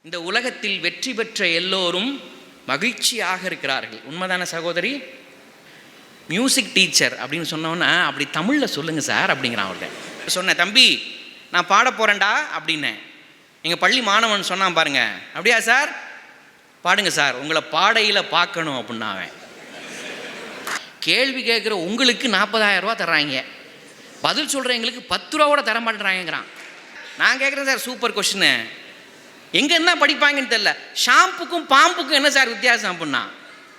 இந்த உலகத்தில் வெற்றி பெற்ற எல்லோரும் மகிழ்ச்சியாக இருக்கிறார்கள். உண்மைதான சகோதரி? மியூசிக் டீச்சர் அப்படின்னு சொன்னோன்னா அப்படி தமிழில் சொல்லுங்கள் சார் அப்படிங்கிறான். அவர்கிட்ட சொன்னேன், தம்பி நான் பாட போகிறேன்டா அப்படின்னேன். எங்கள் பள்ளி மாணவன் சொன்னான் பாருங்க, அப்படியா சார், பாடுங்க சார், உங்களை பாடையில் பார்க்கணும் அப்படின்னா. அவன் கேள்வி கேட்குற உங்களுக்கு 40,000 ரூபா தர்றாங்க, பதில் சொல்கிற எங்களுக்கு 10 ரூபா கூட தர மாட்டேறாங்கிறான். நான் கேட்குறேன் சார், சூப்பர் கொஸ்டின், எங்கே என்ன படிப்பாங்கன்னு தெரியல, ஷாம்புக்கும் பாம்புக்கும் என்ன சார் வித்தியாசம் அப்படின்னா,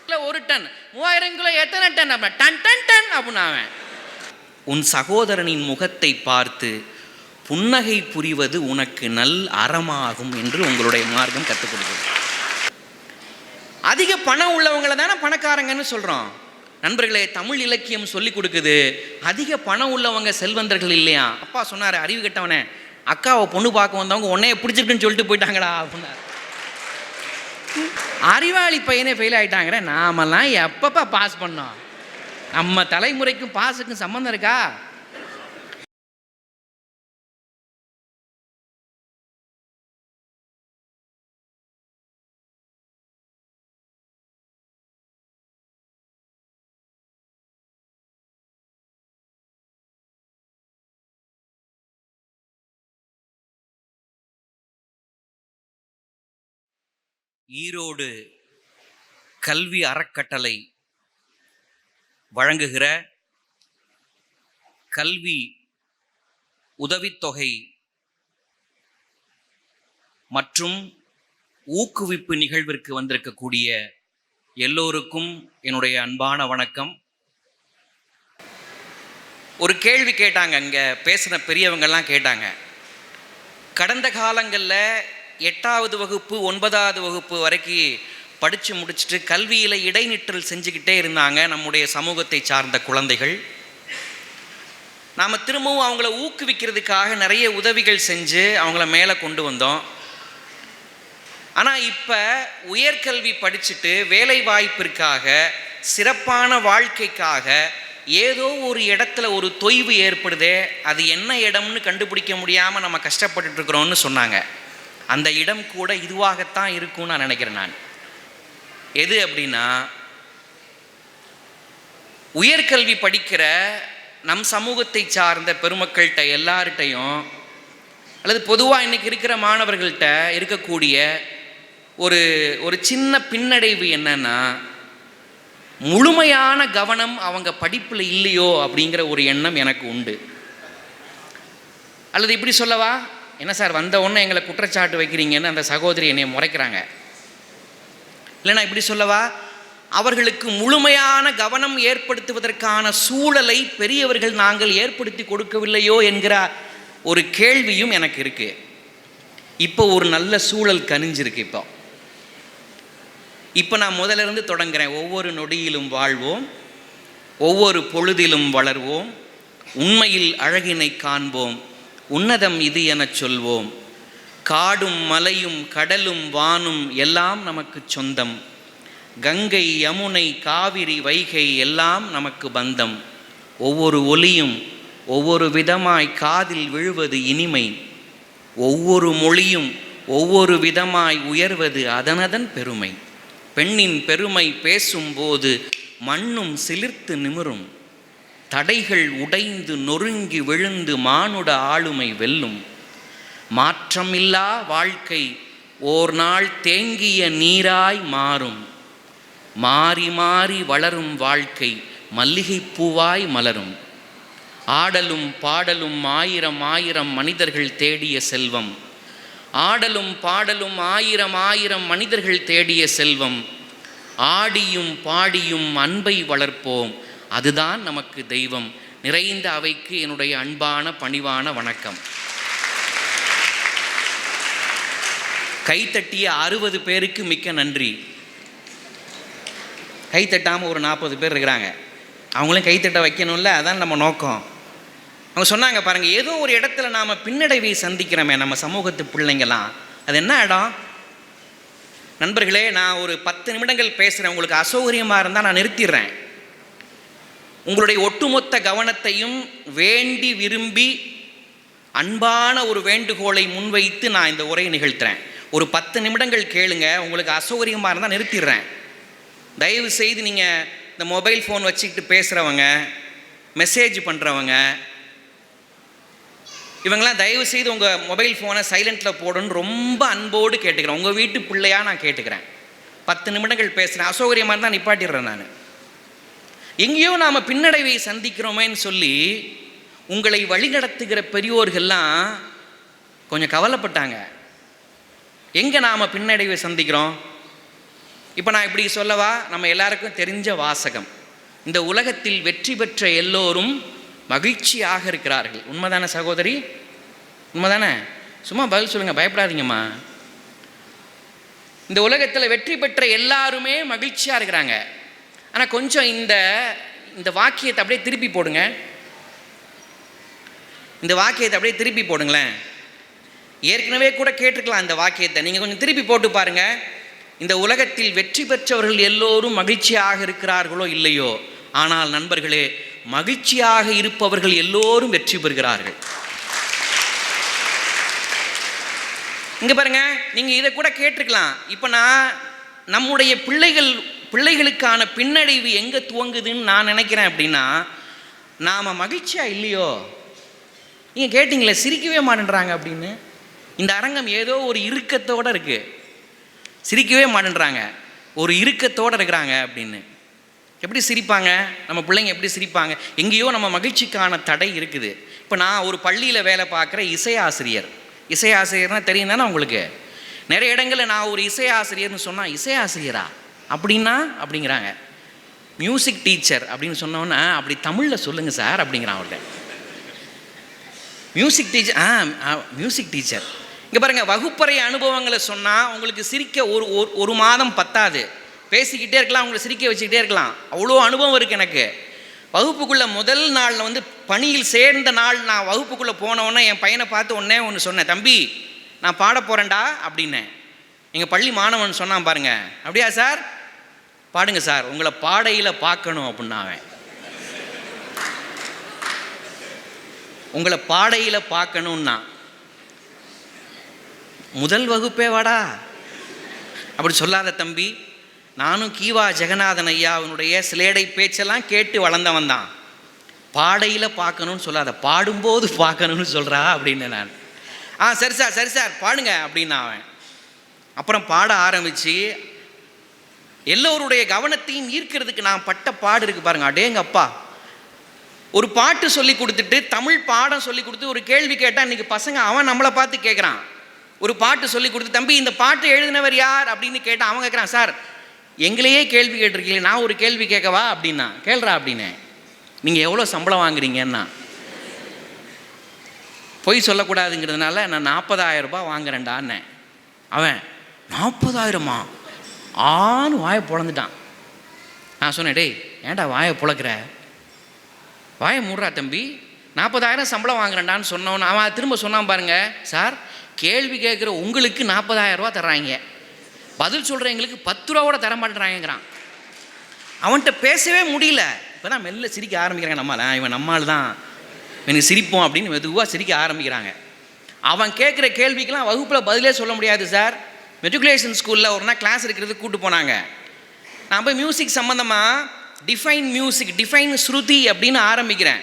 இல்லை 1 டன் 3000 கிலோ எத்தனை டன் அப்படின்னா, டன் டன் டன் அப்படின்னா. அவன் உன் சகோதரனின் முகத்தை பார்த்து புன்னகை புரிவது உனக்கு நல் அறமாகும் என்று உங்களுடைய மார்க்கம் கற்றுக் கொடுக்குது. அதிக பணம் உள்ளவங்களை தானே பணக்காரங்கன்னு சொல்கிறோம். நண்பர்களே, தமிழ் இலக்கியம் சொல்லி கொடுக்குது, அதிக பணம் உள்ளவங்க செல்வந்தர்கள் இல்லையா. அப்பா சொன்னார், அறிவு கெட்டவனே, அக்காவை பொண்ணு பார்க்க வந்தவங்க உன்னைய பிடிச்சிருக்குன்னு சொல்லிட்டு போயிட்டாங்களா அப்படின்னாரு. அறிவாளி பையனே ஃபெயில் ஆகிட்டாங்கிற, நாமெல்லாம் எப்பப்பா பாஸ் பண்ணோம்? நம்ம தலைமுறைக்கும் பாஸுக்கும் சம்மந்தம் இருக்கா? ஈரோடு கல்வி அறக்கட்டளை வழங்குகிற கல்வி உதவித்தொகை மற்றும் ஊக்குவிப்பு நிகழ்விற்கு வந்திருக்கக்கூடிய எல்லோருக்கும் என்னுடைய அன்பான வணக்கம். ஒரு கேள்வி கேட்டாங்க, இங்கே பேசின பெரியவங்கெல்லாம் கேட்டாங்க, கடந்த காலங்களில் 8வது வகுப்பு 9வது வகுப்பு வரைக்கும் படித்து முடிச்சுட்டு கல்வியில் இடைநிற்றல் செஞ்சுக்கிட்டே இருந்தாங்க நம்முடைய சமூகத்தை சார்ந்த குழந்தைகள். நாம் திரும்பவும் அவங்கள ஊக்குவிக்கிறதுக்காக நிறைய உதவிகள் செஞ்சு அவங்கள மேலே கொண்டு வந்தோம். ஆனால் இப்போ உயர்கல்வி படிச்சுட்டு வேலை வாய்ப்பிற்காக, சிறப்பான வாழ்க்கைக்காக ஏதோ ஒரு இடத்துல ஒரு தொய்வு ஏற்படுதே, அது என்ன இடம்னு கண்டுபிடிக்க முடியாமல் நம்ம கஷ்டப்பட்டுட்டு இருக்கிறோம்னு சொன்னாங்க. அந்த இடம் கூட இதுவாகத்தான் இருக்கும்னு நான் நினைக்கிறேன். நான் எது அப்படின்னா, உயர்கல்வி படிக்கிற நம் சமூகத்தை சார்ந்த பெருமக்கள்கிட்ட எல்லார்கிட்டையும், அல்லது பொதுவாக இன்றைக்கி இருக்கிற மாணவர்கள்ட்ட இருக்கக்கூடிய ஒரு சின்ன பின்னடைவு என்னன்னா, முழுமையான கவனம் அவங்க படிப்பில் இல்லையோ அப்படிங்கிற ஒரு எண்ணம் எனக்கு உண்டு. அல்லது இப்படி சொல்லவா, என்ன சார் வந்த உடனே எங்களை குற்றச்சாட்டு வைக்கிறீங்கன்னு அந்த சகோதரி என்னை முறைக்கிறாங்க. இல்லைனா இப்படி சொல்லவா, அவர்களுக்கு முழுமையான கவனம் ஏற்படுத்துவதற்கான சூழலை பெரியவர்கள் நாங்கள் ஏற்படுத்தி கொடுக்கவில்லையோ என்கிற ஒரு கேள்வியும் எனக்கு இருக்குது. இப்போ ஒரு நல்ல சூழல் கனிஞ்சிருக்கு. இப்போ நான் முதலிருந்து தொடங்குறேன். ஒவ்வொரு நொடியிலும் வாழ்வோம், ஒவ்வொரு பொழுதிலும் வளர்வோம், உண்மையில் அழகினை காண்போம், உன்னதம் இது எனச் சொல்வோம், காடும் மலையும் கடலும் வானும் எல்லாம் நமக்கு சொந்தம், கங்கை யமுனை காவிரி வைகை எல்லாம் நமக்கு பந்தம், ஒவ்வொரு ஒலியும் ஒவ்வொரு விதமாய் காதில் விழுவது இனிமை, ஒவ்வொரு மொழியும் ஒவ்வொரு விதமாய் உயர்வது அதனதன் பெருமை, பெண்ணின் பெருமை பேசும்போது மண்ணும் சிலிர்த்து நிமிரும், தடைகள் உடைந்து நொறுங்கி விழுந்து மானுட ஆளுமை வெல்லும், மாற்றமில்லா வாழ்க்கை ஓர் நாள் தேங்கிய நீராய் மாறும், மாறி மாறி வளரும் வாழ்க்கை மல்லிகை பூவாய் மலரும், ஆடலும் பாடலும் ஆயிரம் ஆயிரம் மனிதர்கள் தேடிய செல்வம், ஆடலும் பாடலும் ஆயிரம் ஆயிரம் மனிதர்கள் தேடிய செல்வம், ஆடியும் பாடியும் அன்பை வளர்ப்போம், அதுதான் நமக்கு தெய்வம். நிறைந்த அவைக்கு என்னுடைய அன்பான பணிவான வணக்கம். கைத்தட்டிய 60 பேருக்கு மிக்க நன்றி. கைத்தட்டாமல் ஒரு 40 பேர் இருக்கிறாங்க, அவங்களையும் கைத்தட்ட வைக்கணும்ல, அதான் நம்ம நோக்கம். அவங்க சொன்னாங்க பாருங்கள், ஏதோ ஒரு இடத்துல நாம் பின்னடைவை சந்திக்கிறோமே நம்ம சமூகத்து பிள்ளைங்களாம், அது என்ன இடம்? நண்பர்களே, நான் ஒரு 10 நிமிடங்கள் பேசுகிறேன், உங்களுக்கு அசௌகரியமாக இருந்தால் நான் நிறுத்திடுறேன். உங்களுடைய ஒட்டுமொத்த கவனத்தையும் வேண்டி விரும்பி அன்பான ஒரு வேண்டுகோளை முன்வைத்து நான் இந்த உரையை நிகழ்த்துறேன். ஒரு 10 நிமிடங்கள் கேளுங்க. உங்களுக்கு அசௌகரியமாக இருந்தால் நிறுத்திடுறேன். தயவு செய்து நீங்கள் இந்த மொபைல் ஃபோன் வச்சுக்கிட்டு பேசுகிறவங்க, மெசேஜ் பண்ணுறவங்க, இவங்களாம் தயவு செய்து உங்கள் மொபைல் ஃபோனை சைலண்ட்டில் போடணும்னு ரொம்ப அன்போடு கேட்டுக்கிறேன். உங்கள் வீட்டு பிள்ளையாக நான் கேட்டுக்கிறேன். 10 நிமிடங்கள் பேசுகிறேன். அசௌகரியமாக இருந்தால் நிப்பாட்டிடுறேன் நான். எங்கேயோ நாம் பின்னடைவை சந்திக்கிறோமேன்னு சொல்லி உங்களை வழிநடத்துகிற பெரியோர்கள்லாம் கொஞ்சம் கவலைப்பட்டாங்க. எங்கே நாம் பின்னடைவை சந்திக்கிறோம்? இப்போ நான் இப்படி சொல்லவா? நம்ம எல்லாருக்கும் தெரிஞ்ச வாசகம், இந்த உலகத்தில் வெற்றி பெற்ற எல்லோரும் மகிழ்ச்சியாக இருக்கிறார்கள். உண்மைதானே சகோதரி? உண்மைதானே? சும்மா பதில் சொல்லுங்கள், பயப்படாதீங்கம்மா. இந்த உலகத்தில் வெற்றி பெற்ற எல்லாருமே மகிழ்ச்சியாக இருக்கிறாங்க. ஆனால் கொஞ்சம் இந்த வாக்கியத்தை அப்படியே திருப்பி போடுங்க. இந்த வாக்கியத்தை அப்படியே திருப்பி போடுங்களேன். ஏற்கனவே கூட கேட்டிருக்கலாம் இந்த வாக்கியத்தை, நீங்கள் கொஞ்சம் திருப்பி போட்டு பாருங்கள். இந்த உலகத்தில் வெற்றி பெற்றவர்கள் எல்லோரும் மகிழ்ச்சியாக இருக்கிறார்களோ இல்லையோ, ஆனால் நண்பர்களே, மகிழ்ச்சியாக இருப்பவர்கள் எல்லோரும் வெற்றி பெறுகிறார்கள். இங்கே பாருங்க, நீங்கள் இதை கூட கேட்டிருக்கலாம். இப்போ நம்முடைய பிள்ளைகளுக்கான பின்னடைவு எங்கே துவங்குதுன்னு நான் நினைக்கிறேன் அப்படின்னா, நாம் மகிழ்ச்சியாக இல்லையோ. நீங்கள் கேட்டிங்களே சிரிக்கவே மாட்டேன்றாங்க அப்படின்னு. இந்த அரங்கம் ஏதோ ஒரு இறுக்கத்தோடு இருக்குது. சிரிக்கவே மாட்டேன்றாங்க, ஒரு இறுக்கத்தோடு இருக்கிறாங்க அப்படின்னு. எப்படி சிரிப்பாங்க? நம்ம பிள்ளைங்க எப்படி சிரிப்பாங்க? எங்கேயோ நம்ம மகிழ்ச்சிக்கான தடை இருக்குது. இப்போ நான் ஒரு பள்ளியில் வேலை பார்க்குற இசையாசிரியர்னால் தெரியும் தானே உங்களுக்கு? நிறைய இடங்களில் நான் ஒரு இசையாசிரியர்னு சொன்னால், இசையாசிரியரா அப்படின்னா அப்படிங்கிறாங்க. மியூசிக் டீச்சர் அப்படின்னு சொன்னோன்னா, அப்படி தமிழில் சொல்லுங்கள் சார் அப்படிங்கிறான் அவர்கிட்ட. Music teacher. இங்கே பாருங்கள், வகுப்பறை அனுபவங்களை சொன்னால் உங்களுக்கு சிரிக்க ஒரு மாதம் பத்தாது. பேசிக்கிட்டே இருக்கலாம், உங்களை சிரிக்க வச்சுக்கிட்டே இருக்கலாம். அவ்வளோ அனுபவம் இருக்குது எனக்கு. வகுப்புக்குள்ளே முதல் நாளில் வந்து பணியில் சேர்ந்த நாள் நான் வகுப்புக்குள்ளே போனவுடனே என் பையனை பார்த்து ஒன்று சொன்னேன், தம்பி நான் பாட போகிறேன்டா அப்படின்னேன். எங்கள் பள்ளி மாணவன் சொன்னான் பாருங்க, அப்படியா சார், பாடுங்க சார், உங்களை பாடையில் பார்க்கணும் அப்படின்னா. அவன் உங்களை பாடையில் பார்க்கணுன்னா முதல் வகுப்பே வாடா அப்படி சொல்லாத தம்பி. நானும் கீவா ஜெகநாதன் ஐயா அவனுடைய சிலேடை பேச்செல்லாம் கேட்டு வளர்ந்தவன் தான். பாடையில் பார்க்கணும்னு சொல்லாத, பாடும்போது பார்க்கணும்னு சொல்கிறா அப்படின்னு நான். சரி சார் பாடுங்க அப்படின்னா அவன். அப்புறம் பாட ஆரம்பித்து எல்லோருடைய கவனத்தையும் ஈர்க்கிறதுக்கு நான் பட்ட பாடு இருக்குது பாருங்க. அடேங்கப்பா, ஒரு பாட்டு சொல்லி கொடுத்துட்டு, தமிழ் பாடம் சொல்லி கொடுத்து ஒரு கேள்வி கேட்டால் இன்றைக்கி பசங்க அவன் நம்மளை பார்த்து கேட்குறான். ஒரு பாட்டு சொல்லி கொடுத்து, தம்பி இந்த பாட்டு எழுதினவர் யார் அப்படின்னு கேட்டால் அவன் கேட்குறான், சார் எங்களையே கேள்வி கேட்டிருக்கீங்களே, நான் ஒரு கேள்வி கேட்கவா அப்படின்னா. கேள்றா அப்படின்னு. நீங்கள் எவ்வளோ சம்பளம் வாங்குறீங்கன்னா? பொய் சொல்லக்கூடாதுங்கிறதுனால நான் 40,000 ரூபாய் வாங்குறேன்டான்னு. அவன் 40,000மா ஆன்னு வாயை பொழந்துட்டான். நான் சொன்னேன், டேய் ஏன்டா வாயை பொழக்கிற, வாயை மூடுறா தம்பி, 40,000 சம்பளம் வாங்குறேன்டான்னு சொன்னவன் அவன் திரும்ப சொன்னான் பாருங்க, சார் கேள்வி கேட்குற உங்களுக்கு 40,000 ரூபா தர்றாங்க, பதில் சொல்கிற எங்களுக்கு 10 ரூபா கூட தர மாட்டேறாங்கிறான். அவன்கிட்ட பேசவே முடியல. இப்போ தான் மெல்ல சிரிக்க ஆரம்பிக்கிறாங்க. இவன் நம்மால் தான் எனக்கு சிரிப்போம் அப்படின்னு மெதுவாக சிரிக்க ஆரம்பிக்கிறாங்க. அவன் கேட்குற கேள்விக்கெலாம் வகுப்பில் பதிலே சொல்ல முடியாது சார். மெட்ரிகுலேஷன் ஸ்கூலில் ஒரு நாள் கிளாஸ் இருக்கிறதுக்கு கூப்பிட்டு போனாங்க. நான் போய் மியூசிக் சம்மந்தமாக டிஃபைன் ஸ்ருதி அப்படின்னு ஆரம்பிக்கிறேன்.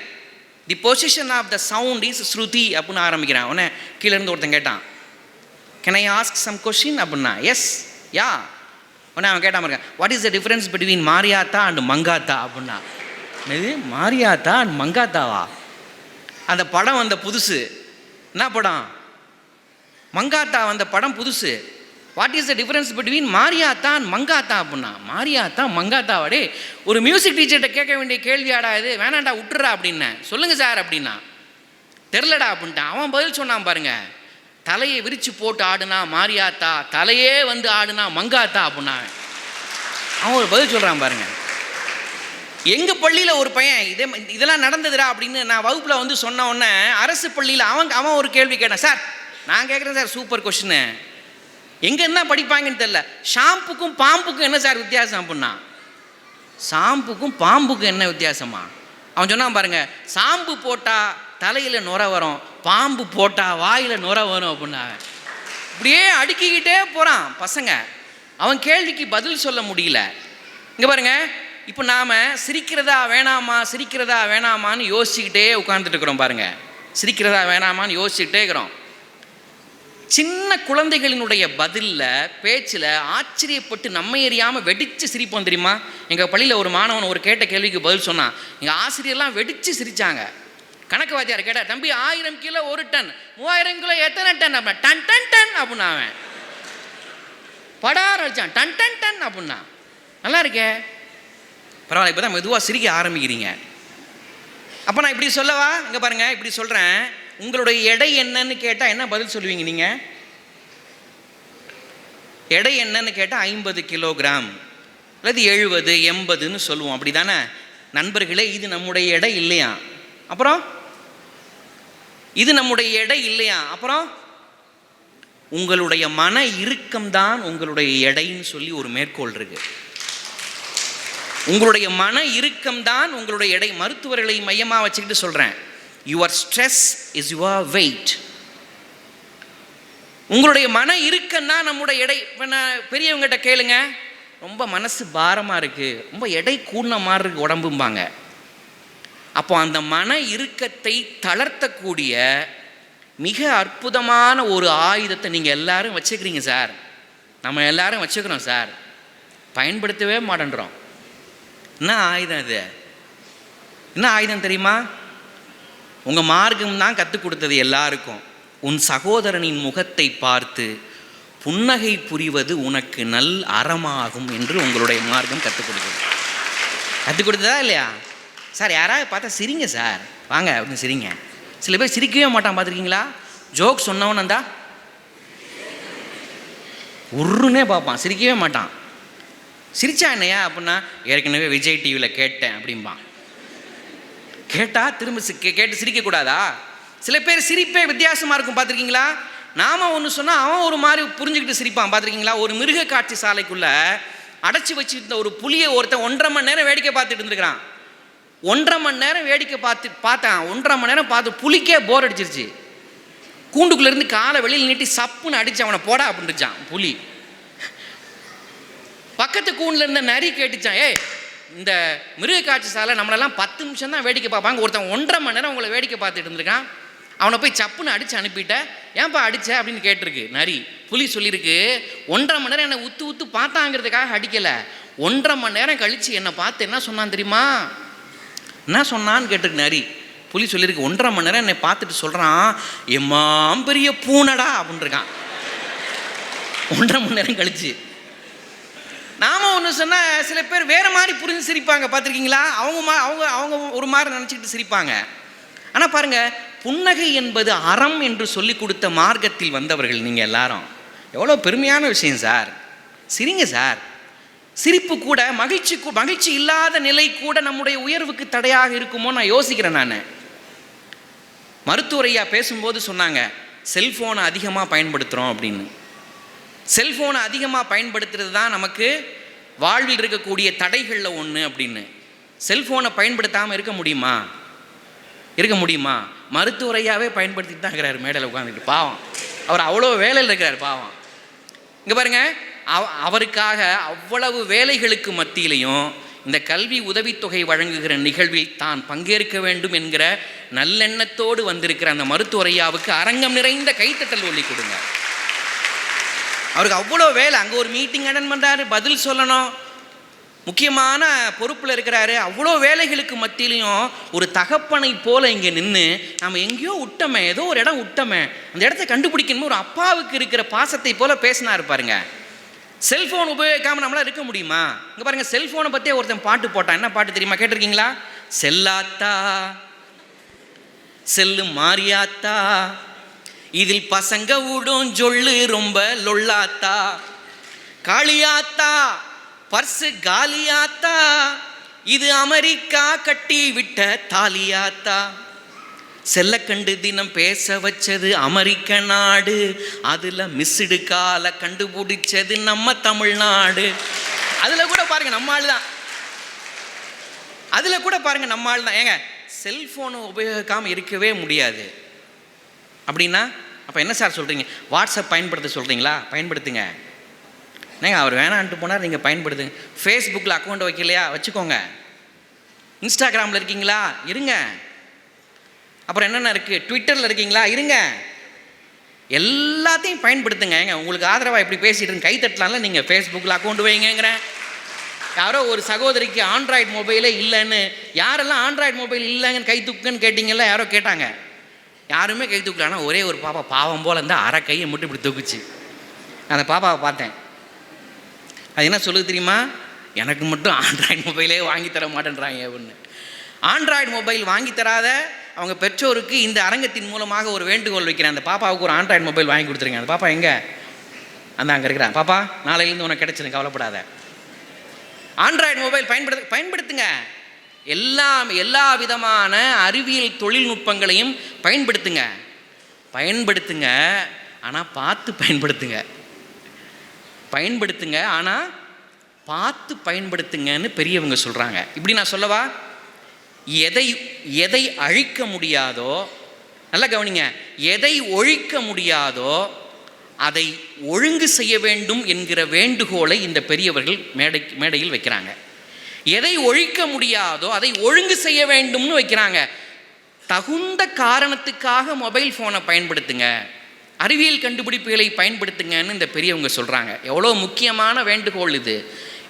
The position of the sound is Shruti அப்படின்னு ஆரம்பிக்கிறேன். உடனே கீழேருந்து ஒருத்தன் கேட்டான், can I ask some question அப்படின்னா. Yes ya. உடனே அவன் கேட்டான் பாருங்க, what is the difference between Mariyatha and Mankatha அப்படின்னா. இது மாரியாத்தா அண்ட் மங்காத்தாவா? அந்த படம் வந்த புதுசு. என்ன படம்? மங்காத்தா வந்த படம் புதுசு. What is the difference between Mariyatha and Mankatha அப்படின்னா. மாரியாத்தா மங்காத்தாவாடே, ஒரு மியூசிக் டீச்சர்கிட்ட கேட்க வேண்டிய கேள்வியாடா இது, வேணாண்டா விட்டுறா அப்படின்னேன். சொல்லுங்கள் சார் அப்படின்னா. தெரிலடா அப்படின்ட்டான். அவன் பதில் சொன்னான் பாருங்க, தலையை விரித்து போட்டு ஆடுனா மாரியாத்தா, தலையே வந்து ஆடுனா மங்காத்தா அப்படின்னா. அவன் ஒரு பதில் சொல்கிறான் பாருங்க. எங்கள் பள்ளியில் ஒரு பையன் இதெல்லாம் நடந்ததுடா அப்படின்னு நான் வகுப்பில் வந்து சொன்ன உடனே அரசு பள்ளியில் அவன் ஒரு கேள்வி கேட்டான். சார் நான் கேட்குறேன் சார், சூப்பர் கொஷின்னு, எங்கே என்ன படிப்பாங்கன்னு தெரியல, ஷாம்புக்கும் பாம்புக்கும் என்ன சார் வித்தியாசம் அப்படின்னா. ஷாம்புக்கும் பாம்புக்கும் என்ன வித்தியாசமா? அவன் சொன்னான் பாருங்க, ஷாம்பு போட்டால் தலையில் நுர வரும், பாம்பு போட்டால் வாயில் நுர வரும் அப்படின்னா. இப்படியே அடுக்கிக்கிட்டே போகிறான் பசங்க. அவன் கேள்விக்கு பதில் சொல்ல முடியல. இங்கே பாருங்க, இப்போ நாம் சிரிக்கிறதா வேணாமான்னு யோசிச்சுக்கிட்டே உட்காந்துட்டு இருக்கிறோம் பாருங்க. சிரிக்கிறதா வேணாமான்னு யோசிச்சுக்கிட்டே இருக்கிறோம். சின்ன குழந்தைகளினுடைய பதிலில் பேச்சில் ஆச்சரியப்பட்டு நம்ம எறியாமல் வெடித்து சிரிப்போம் தெரியுமா? எங்கள் பள்ளியில் ஒரு மாணவன் ஒரு கேட்ட கேள்விக்கு பதில் சொன்னான். எங்கள் ஆசிரியர்லாம் வெடித்து சிரித்தாங்க. கணக்கு வாத்தியார் கேட்டார், தம்பி 1000 கிலோ 1 டன், 3000 கிலோ எத்தனை டன் அப்படின்னா, டன் டன் டன் அப்படின்னா அவன் படார் அடிச்சான். டன் டன் டன் அப்படின்னா. நல்லா இருக்கே, பரவாயில்ல, இப்போ தான் மெதுவாக சிரிக்க ஆரம்பிக்கிறீங்க. அப்போ நான் இப்படி சொல்லவா? இங்கே பாருங்கள், இப்படி சொல்கிறேன். உங்களுடைய எடை என்னன்னு கேட்டால் என்ன பதில் சொல்லுவீங்க நீங்கள்? எடை என்னன்னு கேட்டால் 50 கிலோகிராம் அல்லது 70 80ன்னு சொல்லுவோம், அப்படி தானே நண்பர்களே? இது நம்முடைய எடை இல்லையா? அப்புறம் இது நம்முடைய எடை இல்லையா? அப்புறம் உங்களுடைய மன இறுக்கம்தான் உங்களுடைய எடைன்னு சொல்லி ஒரு மேற்கோள் இருக்கு. உங்களுடைய மன இறுக்கம்தான் உங்களுடைய எடை. மருத்துவர்களை மையமாக வச்சுக்கிட்டு சொல்கிறேன், your stress is your wait. உங்களுடைய மன இறுக்கம் தான் நம்முடைய எடை. இப்போ நான் பெரியவங்ககிட்ட கேளுங்க, ரொம்ப மனசு பாரமாக இருக்குது, ரொம்ப எடை கூடின மாதிரி இருக்கு உடம்பும்பாங்க. அப்போ அந்த மன இறுக்கத்தை தளர்த்தக்கூடிய மிக அற்புதமான ஒரு ஆயுதத்தை நீங்கள் எல்லாரும் வச்சுக்கிறீங்க சார். நம்ம எல்லாரும் வச்சுக்கிறோம் சார், பயன்படுத்தவே மாட்டேன்றோம். என்ன ஆயுதம் இது? என்ன ஆயுதம் தெரியுமா? உங்கள் மார்க்கம் தான் கற்றுக் கொடுத்தது எல்லாருக்கும். உன் சகோதரனின் முகத்தை பார்த்து புன்னகை புரிவது உனக்கு நல் அறமாகும் என்று உங்களுடைய மார்க்கம் கற்றுக் கொடுத்ததா இல்லையா? சார் யாராவது பார்த்தா சிரிங்க சார், வாங்க அப்படின்னு சிரிங்க. சில பேர் சிரிக்கவே மாட்டான், பார்த்துருக்கீங்களா? ஜோக் சொன்னவன் வந்தா உருன்னே பார்ப்பான், சிரிக்கவே மாட்டான். சிரிச்சா என்னையா அப்படின்னா, ஏற்கனவே விஜய் டிவியில் கேட்டேன் அப்படிம்பான். கேட்டால் திரும்ப கேட்டு சிரிக்கக்கூடாதா? சில பேர் சிரிப்பே வித்தியாசமாக இருக்கும், பார்த்துருக்கீங்களா? நாம ஒன்று சொன்னால் அவன் ஒரு மாதிரி புரிஞ்சுக்கிட்டு சிரிப்பான், பார்த்துருக்கீங்களா? ஒரு மிருக காட்சி சாலைக்குள்ளே அடைச்சி வச்சுருந்த ஒரு புலியை ஒருத்தன் 1.5 மணி நேரம் வேடிக்கை பார்த்துட்டு இருந்துருக்கிறான். 1.5 மணி நேரம் வேடிக்கை பார்த்தான். 1.5 மணி நேரம் பார்த்து புலிக்கே போர் அடிச்சிருச்சு. கூண்டுக்குள்ளேருந்து காலை வெளியில் நீட்டி சப்புன்னு அடிச்சு அவனை போடா அப்படின்னுச்சான் புலி. பக்கத்து கூண்டில் இருந்த நரி கேட்டுச்சான், ஏய் இந்த மிருக காட்சி சாலை நம்மளெல்லாம் 10 நிமிஷம் தான் வேடிக்கை பார்ப்பாங்க, ஒருத்தன் 1.5 மணி நேரம் உங்களை வேடிக்கை பார்த்துட்டு இருந்திருக்கான், அவனை போய் சப்புன்னு அடித்து அனுப்பிட்ட, ஏன்ப்பா அடிச்ச அப்படின்னு கேட்டிருக்கு நரி. புலி சொல்லியிருக்கு, 1.5 மணி நேரம் என்னை உத்து பார்த்தாங்கிறதுக்காக அடிக்கலை, 1.5 மணி நேரம் கழித்து என்னை பார்த்து என்ன சொன்னான் தெரியுமா? என்ன சொன்னான்னு கேட்டிருக்கு நரி. புலி சொல்லியிருக்கு, 1.5 மணி நேரம் என்னை பார்த்துட்டு சொல்கிறான், எம்மாம் பெரிய பூனடா அப்படின்னு இருக்கான். 1.5 மணி நேரம் கழிச்சு. நாம ஒன்று சொன்னால் சில பேர் வேறு மாதிரி புரிஞ்சு சிரிப்பாங்க, பார்த்துருக்கீங்களா? அவங்க ஒரு மாதிரி நினச்சிக்கிட்டு சிரிப்பாங்க. ஆனால் பாருங்கள், புன்னகை என்பது அறம் என்று சொல்லி கொடுத்த மார்க்கத்தில் வந்தவர்கள் நீங்கள் எல்லாரும். எவ்வளோ பெருமையான விஷயம் சார். சிரிங்க சார். சிரிப்பு கூட மகிழ்ச்சி இல்லாத நிலை கூட நம்முடைய உயர்வுக்கு தடையாக இருக்குமோ நான் யோசிக்கிறேன். நான் மருத்துவரையா பேசும்போது சொன்னாங்க, செல்ஃபோனை அதிகமாக பயன்படுத்துகிறோம் அப்படின்னு. செல்ஃபோனை அதிகமாக பயன்படுத்துறது தான் நமக்கு வாழ்வில் இருக்கக்கூடிய தடைகளில் ஒன்று அப்படின்னு. செல்ஃபோனை பயன்படுத்தாமல் இருக்க முடியுமா? மருத்துவரையாவே பயன்படுத்திட்டு தான் இருக்கிறார் மேடையில் உட்காந்துக்கிட்டு. பாவம், அவர் அவ்வளோ வேலையில் இருக்கிறார் பாவம். இங்கே பாருங்கள், அவருக்காக அவ்வளவு வேலைகளுக்கு மத்தியிலையும் இந்த கல்வி உதவித்தொகை வழங்குகிற நிகழ்வில் தான் பங்கேற்க வேண்டும் என்கிற நல்லெண்ணத்தோடு வந்திருக்கிற அந்த மருத்துவரையாவுக்கு அரங்கம் நிறைந்த கைத்தட்டல் ஒல்லி கொடுங்க. அவருக்கு அவ்வளோ வேலை, அங்கே ஒரு மீட்டிங் அட்டெண்ட் பண்ணுறாரு, பதில் சொல்லணும், முக்கியமான பொறுப்பில் இருக்கிறாரு. அவ்வளோ வேலைகளுக்கு மத்தியிலையும் ஒரு தகப்பனை போல இங்கே நின்று நம்ம எங்கேயோ விட்டோமே, ஏதோ ஒரு இடம் விட்டோமே, அந்த இடத்த கண்டுபிடிக்கணுமோ ஒரு அப்பாவுக்கு இருக்கிற பாசத்தை போல பேசினா இருப்பாருங்க. செல்ஃபோன் உபயோகிக்காமல் நம்மளால் இருக்க முடியுமா? இங்கே பாருங்கள், செல்ஃபோனை பற்றியே ஒருத்தன் பாட்டு போட்டான். என்ன பாட்டு தெரியுமா? கேட்டிருக்கீங்களா? செல்லாத்தா செல்லு மாறியாத்தா, இதில் பசங்க விடும் ஜொல்லு ரொம்ப லொல்லாத்தா, காளியாத்தா பர்ஸு காலியாத்தா, இது அமெரிக்கா கட்டி விட்ட தாலியாத்தா, செல்ல கண்டு தினம் பேச வச்சது அமெரிக்க நாடு, அதில் மிஸ்டு காலை கண்டுபிடிச்சது நம்ம தமிழ்நாடு. அதில் கூட பாருங்க நம்ம ஆள் தான். ஏங்க செல்ஃபோனை உபயோகிக்காமல் இருக்கவே முடியாது அப்படின்னா அப்போ என்ன சார் சொல்கிறீங்க? வாட்ஸ்அப் பயன்படுத்த சொல்கிறீங்களா? பயன்படுத்துங்க. நீங்கள் அவர் வேணான்ட்டு போனார், நீங்கள் பயன்படுத்துங்க. ஃபேஸ்புக்கில் அக்கௌண்ட் வைக்கலையா? வச்சுக்கோங்க. இன்ஸ்டாகிராமில் இருக்கீங்களா? இருங்க. அப்புறம் என்னென்ன இருக்குது? ட்விட்டரில் இருக்கீங்களா? இருங்க. எல்லாத்தையும் பயன்படுத்துங்க. ஏங்க உங்களுக்கு ஆதரவாக எப்படி பேசிகிட்டு இருக்கு? கை தட்டலாம்ல. நீங்கள் ஃபேஸ்புக்கில் அக்கௌண்ட் வைங்கிறேன். யாரோ ஒரு சகோதரிக்கு ஆண்ட்ராய்டு மொபைலே இல்லைன்னு, யாரெல்லாம் ஆண்ட்ராய்டு மொபைல் இல்லைங்கன்னு கை தூக்குன்னு கேட்டிங்கல்ல, யாரோ கேட்டாங்க. யாருமே கை தூக்கல. ஆனால் ஒரே ஒரு பாப்பா பாவம் போல் இருந்தால் அரை கையை மட்டும் இப்படி தூக்குச்சு. அந்த பாப்பாவை பார்த்தேன். அது என்ன சொல்லுது தெரியுமா? எனக்கு மட்டும் ஆண்ட்ராய்டு மொபைலே வாங்கி தர மாட்டேன்றாங்க அப்படின்னு. ஆண்ட்ராய்டு மொபைல் வாங்கி தராத அவங்க பெற்றோருக்கு இந்த அரங்கத்தின் மூலமாக ஒரு வேண்டுகோள் வைக்கிறேன். அந்த பாப்பாவுக்கு ஒரு ஆண்ட்ராய்டு மொபைல் வாங்கி கொடுத்துருங்க. அந்த பாப்பா எங்கே? அந்த அங்கே இருக்கிறான். பாப்பா, நாளையிலேருந்து உனக்கு கிடைச்சிடும், கவலைப்படாத. ஆண்ட்ராய்டு மொபைல் பயன்படுத்துங்க. எல்லா விதமான அறிவியல் தொழில்நுட்பங்களையும் பயன்படுத்துங்க. ஆனால் பார்த்து பயன்படுத்துங்க. ஆனால் பார்த்து பயன்படுத்துங்கன்னு பெரியவங்க சொல்கிறாங்க. இப்படி நான் சொல்லவா? எதை அழிக்க முடியாதோ, நல்லா கவனிங்க, எதை ஒழிக்க முடியாதோ அதை ஒழுங்கு செய்ய வேண்டும் என்கிற வேண்டுகோளை இந்த பெரியவர்கள் மேடையில் வைக்கிறாங்க. எதை ஒழிக்க முடியாதோ அதை ஒழுங்கு செய்ய வேண்டும்னு வைக்கிறாங்க. தகுந்த காரணத்துக்காக மொபைல் ஃபோனை பயன்படுத்துங்க, அறிவியல் கண்டுபிடிப்புகளை பயன்படுத்துங்கன்னு இந்த பெரியவங்க சொல்கிறாங்க. எவ்வளோ முக்கியமான வேண்டுகோள் இது.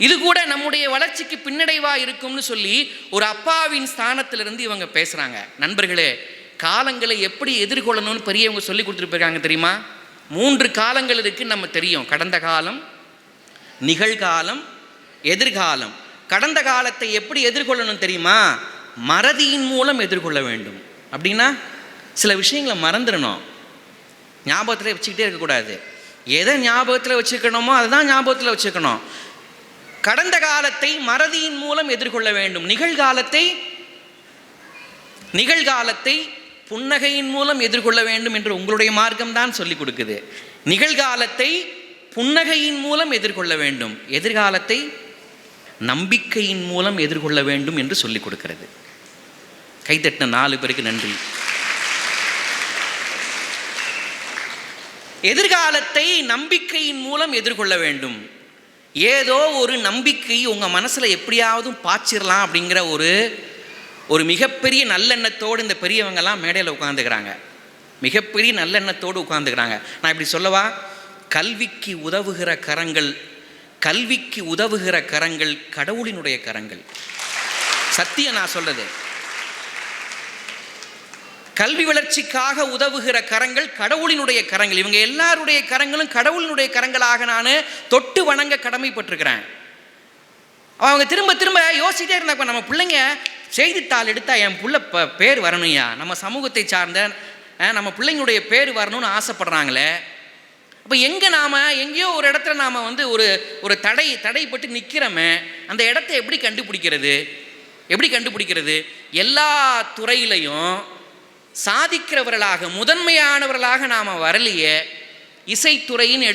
இது கூட நம்முடைய வளர்ச்சிக்கு பின்னடைவாக இருக்கும்னு சொல்லி ஒரு அப்பாவின் ஸ்தானத்திலிருந்து இவங்க பேசுகிறாங்க. நண்பர்களே, காலங்களை எப்படி எதிர்கொள்ளணும்னு பெரியவங்க சொல்லி கொடுத்துட்டு போயிருக்காங்க தெரியுமா? 3 காலங்கள் இருக்குது, நம்ம தெரியும். கடந்த காலம், நிகழ்காலம், எதிர்காலம். கடந்த காலத்தை எப்படி எதிர்கொள்ளணும் தெரியுமா? மறதியின் மூலம் எதிர்கொள்ள வேண்டும். அப்படின்னா சில விஷயங்களை மறந்துடணும், ஞாபகத்தில் வச்சுக்கிட்டே இருக்கக்கூடாது. எதை ஞாபகத்தில் வச்சுக்கணுமோ அதை தான் ஞாபகத்தில் வச்சுக்கணும். கடந்த காலத்தை மறதியின் மூலம் எதிர்கொள்ள வேண்டும். நிகழ்காலத்தை புன்னகையின் மூலம் எதிர்கொள்ள வேண்டும் என்று உங்களுடைய மார்க்கம் தான் சொல்லிக் கொடுக்குது. நிகழ்காலத்தை புன்னகையின் மூலம் எதிர்கொள்ள வேண்டும், எதிர்காலத்தை நம்பிக்கையின் மூலம் எதிர்கொள்ள வேண்டும் என்று சொல்லிக் கொடுக்கிறது. கைத்தட்ட 4 பேருக்கு நன்றி. எதிர்காலத்தை நம்பிக்கையின் மூலம் எதிர்கொள்ள வேண்டும். ஏதோ ஒரு நம்பிக்கை உங்கள் மனசில் எப்படியாவது பாய்ச்சிடலாம் அப்படிங்கிற ஒரு மிகப்பெரிய நல்லெண்ணத்தோடு இந்த பெரியவங்கெல்லாம் மேடையில் உட்காந்துக்கிறாங்க. மிகப்பெரிய நல்லெண்ணத்தோடு உட்காந்துக்கிறாங்க. நான் இப்படி சொல்லவா? கல்விக்கு உதவுகிற கரங்கள் கடவுளினுடைய கரங்கள். சத்தியம் நான் சொல்றது. கல்வி வளர்ச்சிக்காக உதவுகிற கரங்கள் கடவுளினுடைய கரங்கள். இவங்க எல்லாருடைய கரங்களும் கடவுளினுடைய கரங்களாக நான் தொட்டு வணங்க கடமைப்பட்டிருக்கிறேன். அவங்க திரும்ப யோசிக்கிட்டே இருந்தா, நம்ம பிள்ளைங்க செய்தித்தாள் எடுத்தால் என் புள்ள பேர் வரணும்யா, நம்ம சமூகத்தை சார்ந்த நம்ம பிள்ளைங்களுடைய பேர் வரணும்னு ஆசைப்படுறாங்களே. அப்போ எங்கேயோ ஒரு இடத்துல நாம் ஒரு தடைப்பட்டு நிற்கிறோமே, அந்த இடத்த எப்படி கண்டுபிடிக்கிறது? எல்லா துறையிலையும் சாதிக்கிறவர்களாக, முதன்மையானவர்களாக நாம் வரலையே. இசைத்துறைன்னு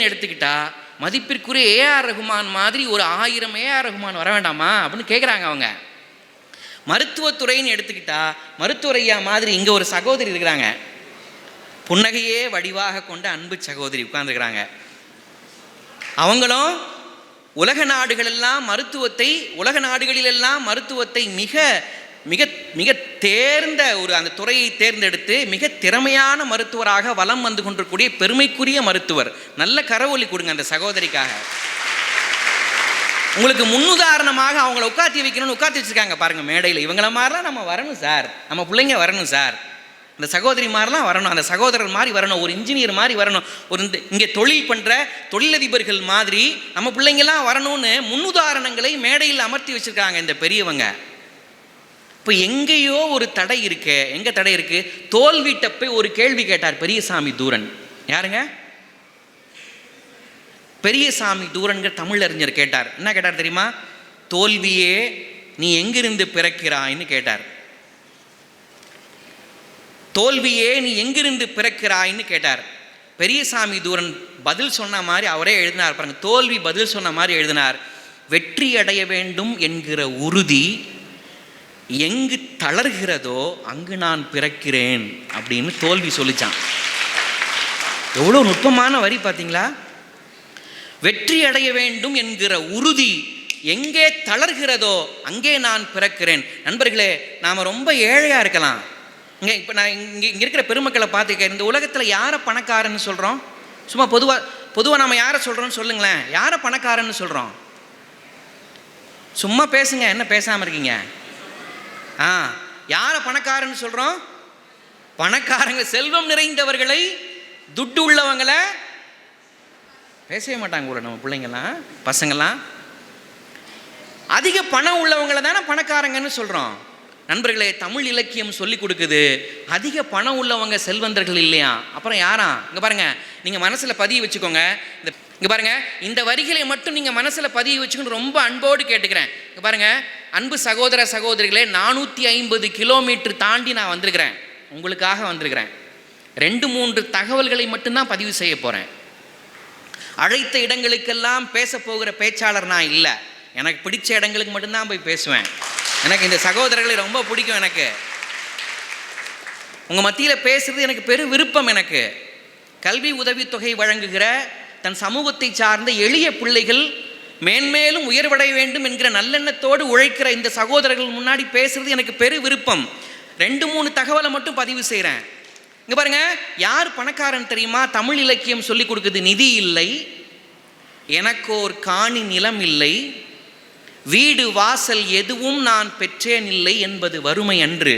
எடுத்துக்கிட்டா மதிப்பிற்குரிய ஏஆர் ரகுமான் மாதிரி ஒரு 1000 ஏஆர் ரகுமான் வர வேண்டாமா அப்படின்னு கேட்குறாங்க அவங்க. மருத்துவத்துறைன்னு எடுத்துக்கிட்டா மருத்துவர் ஐயா மாதிரி இங்கே ஒரு சகோதரி இருக்கிறாங்க, புன்னகையே வடிவாக கொண்ட அன்பு சகோதரி உட்கார்ந்துருக்கிறாங்க. அவங்களும் உலக நாடுகளெல்லாம் மருத்துவத்தை மிக மிக மிக தேர்ந்த அந்த துறையை தேர்ந்தெடுத்து மிக திறமையான மருத்துவராக வலம் வந்து கொண்டிருக்கூடிய பெருமைக்குரிய மருத்துவர். நல்ல கரவொலி கொடுங்க அந்த சகோதரிக்காக. உங்களுக்கு முன்னுதாரணமாக அவங்கள உட்காத்தி வச்சிருக்காங்க பாருங்க மேடையில். இவங்கள மாதிரிலாம் நம்ம வரணும் சார், நம்ம பிள்ளைங்க வரணும் சார், அந்த சகோதரி மாதிரிலாம் வரணும், அந்த சகோதரர் மாதிரி வரணும், ஒரு இன்ஜினியர் மாதிரி வரணும், ஒரு இங்கே தொழில் பண்ணுற தொழிலதிபர்கள் மாதிரி நம்ம பிள்ளைங்கள்லாம் வரணும்னு முன்னுதாரணங்களை மேடையில் அமர்த்தி வச்சுருக்காங்க இந்த பெரியவங்க. இப்போ எங்கேயோ ஒரு தடை இருக்கு. எங்கே தடை இருக்கு? தோல்விட்ட போய் ஒரு கேள்வி கேட்டார் பெரியசாமி தூரன். யாருங்க? பெரியசாமி தூரன்கிற தமிழறிஞர் கேட்டார். என்ன கேட்டார் தெரியுமா? தோல்வியே நீ எங்கிருந்து பிறக்கிறாய்ன்னு கேட்டார். தோல்வியே நீ எங்கிருந்து பிறக்கிறாய்ன்னு கேட்டார். பெரியசாமி தூரன் பதில் சொன்ன மாதிரி அவரே எழுதினார் பாருங்க. தோல்வி பதில் சொன்ன மாதிரி எழுதினார். வெற்றி அடைய வேண்டும் என்கிற உறுதி எங்கு தளர்கிறதோ அங்கு நான் பிறக்கிறேன் அப்படின்னு தோல்வி சொல்லிச்சான். எவ்வளோ நுட்பமான வரி பார்த்தீங்களா? வெற்றி அடைய வேண்டும் என்கிற உறுதி எங்கே தளர்கிறதோ அங்கே நான் பிறக்கிறேன். நண்பர்களே, நாம் ரொம்ப ஏழையாக இருக்கலாம். இப்போ நான் இங்கே இருக்கிற பெருமக்களை பார்த்துக்க, இந்த உலகத்தில் யாரை பணக்காரன்னு சொல்கிறோம்? சும்மா பொதுவாக நம்ம யாரை சொல்கிறோன்னு சொல்லுங்களேன். யாரை பணக்காரன்னு சொல்கிறோம்? சும்மா பேசுங்க, என்ன பேசாமல் இருக்கீங்க? யாரை பணக்காரன்னு சொல்கிறோம்? பணக்காரங்க, செல்வம் நிறைந்தவர்களை, துட்டு உள்ளவங்களை பேசவே மாட்டாங்க கூட நம்ம பிள்ளைங்கள்லாம், பசங்கள்லாம். அதிக பணம் உள்ளவங்களை தானே பணக்காரங்கன்னு சொல்கிறோம். நண்பர்களே, தமிழ் இலக்கியம் சொல்லி கொடுக்குது, அதிக பணம் உள்ளவங்க செல்வந்தர்கள் இல்லையா. அப்புறம் யாரா? இங்கே பாருங்கள், நீங்கள் மனசில் பதிய வச்சுக்கோங்க. இங்கே பாருங்கள், இந்த வரிகளை மட்டும் நீங்கள் மனசில் பதிய வச்சுக்கணும், ரொம்ப அன்போடு கேட்டுக்கிறேன். இங்கே பாருங்கள், அன்பு சகோதர சகோதரிகளே, 450 கிலோமீட்டர் தாண்டி நான் வந்திருக்கிறேன், உங்களுக்காக வந்திருக்கிறேன். 2-3 தகவல்களை மட்டும்தான் பதிவு செய்ய போகிறேன். அழைத்த இடங்களுக்கெல்லாம் பேச போகிற பேச்சாளர் நான் இல்லை. எனக்கு பிடிச்ச இடங்களுக்கு மட்டும்தான் போய் பேசுவேன். எனக்கு இந்த சகோதரர்களை ரொம்ப பிடிக்கும். எனக்கு உங்கள் மத்தியில் பேசுறது எனக்கு பெரு விருப்பம். எனக்கு கல்வி உதவித்தொகை வழங்குகிற தன் சமூகத்தை சார்ந்த எளிய பிள்ளைகள் மேன்மேலும் உயர்வடைய வேண்டும் என்கிற நல்லெண்ணத்தோடு உழைக்கிற இந்த சகோதரர்கள் முன்னாடி பேசுறது எனக்கு பெரு விருப்பம். 2-3 தகவலை மட்டும் பதிவு செய்கிறேன். இங்கே பாருங்க, யார் பணக்காரன் தெரியுமா? தமிழ் இலக்கியம் சொல்லி கொடுக்குது. நிதி இல்லை, எனக்கோர் காணி நிலம் இல்லை, வீடு வாசல் எதுவும் நான் பெற்றேன் இல்லை என்பது வறுமை அன்று.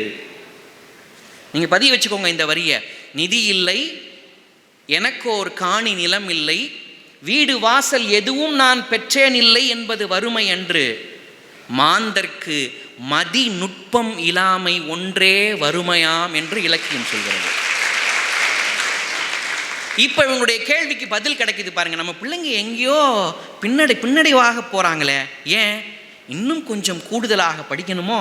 நீங்க பதிய வச்சுக்கோங்க இந்த வரிய. நிதி இல்லை, எனக்கோர் காணி நிலம் இல்லை, வீடு வாசல் எதுவும் நான் பெற்றேன் இல்லை என்பது வறுமை அன்று. மாந்தர்க்கு மதி நுட்பம் இல்லாமை ஒன்றே வறுமையாம் என்று இலக்கியம் சொல்கிறது. இப்போ இவங்களுடைய கேள்விக்கு பதில் கிடைக்குது பாருங்க. நம்ம பிள்ளைங்க எங்கேயோ பின்னடைவாக போகிறாங்களே, ஏன்? இன்னும் கொஞ்சம் கூடுதலாக படிக்கணுமோ,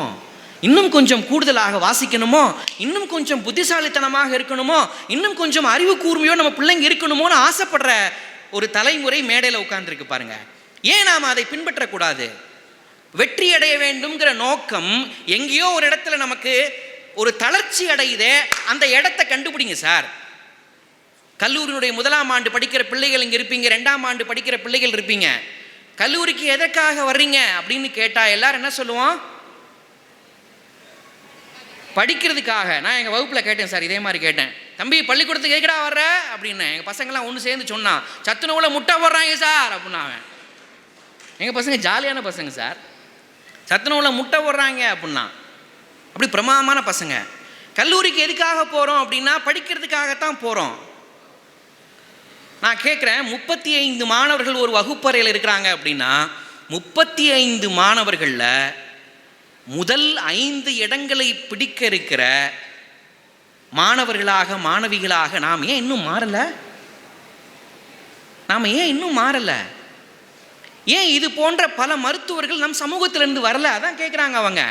இன்னும் கொஞ்சம் கூடுதலாக வாசிக்கணுமோ, இன்னும் கொஞ்சம் புத்திசாலித்தனமாக இருக்கணுமோ, இன்னும் கொஞ்சம் அறிவு கூர்மையோ நம்ம பிள்ளைங்க இருக்கணுமோன்னு ஆசைப்படுற ஒரு தலைமுறை மேடையில் உட்கார்ந்துருக்கு பாருங்க. ஏன் நாம் அதை பின்பற்றக்கூடாது? வெற்றி அடைய வேண்டும்ங்கிற நோக்கம் எங்கேயோ ஒரு இடத்துல நமக்கு ஒரு தளர்ச்சி அடையுதே, அந்த இடத்தை கண்டுபிடிங்க சார். கல்லூரியினுடைய 1ஆம் ஆண்டு படிக்கிற பிள்ளைகள் இங்கே இருப்பீங்க, 2ஆம் ஆண்டு படிக்கிற பிள்ளைகள் இருப்பீங்க. கல்லூரிக்கு எதற்காக வர்றீங்க அப்படின்னு கேட்டால் எல்லாரும் என்ன சொல்லுவோம்? படிக்கிறதுக்காக. நான் எங்கள் வகுப்பில் கேட்டேன் சார், இதே மாதிரி கேட்டேன், தம்பி பள்ளிக்கூடத்துக்கு எதுக்கடா வர்ற அப்படின்னு. எங்கள் பசங்கள்லாம் ஒன்று சேர்ந்து சொன்னான், சத்துணவில் முட்டை போடுறாங்க சார் அப்படின்னா. எங்கள் பசங்க ஜாலியான பசங்க சார், சத்துணவில் முட்டை போடுறாங்க அப்படின்னா. அப்படி பிரமாதமான பசங்க. கல்லூரிக்கு எதுக்காக போகிறோம் அப்படின்னா படிக்கிறதுக்காகத்தான் போகிறோம். நான் கேட்குறேன், 35 மாணவர்கள் ஒரு வகுப்பறையில் இருக்கிறாங்க அப்படின்னா 35 மாணவர்களில் முதல் 5 இடங்களை பிடிக்க இருக்கிற மாணவர்களாக மாணவிகளாக நாம் ஏன் இன்னும் மாறலை? நாம் ஏன் இன்னும் மாறலை? ஏன் இது போன்ற பல மருத்துவர்கள் நம் சமூகத்திலிருந்து வரல? அதான் கேட்குறாங்க அவங்க.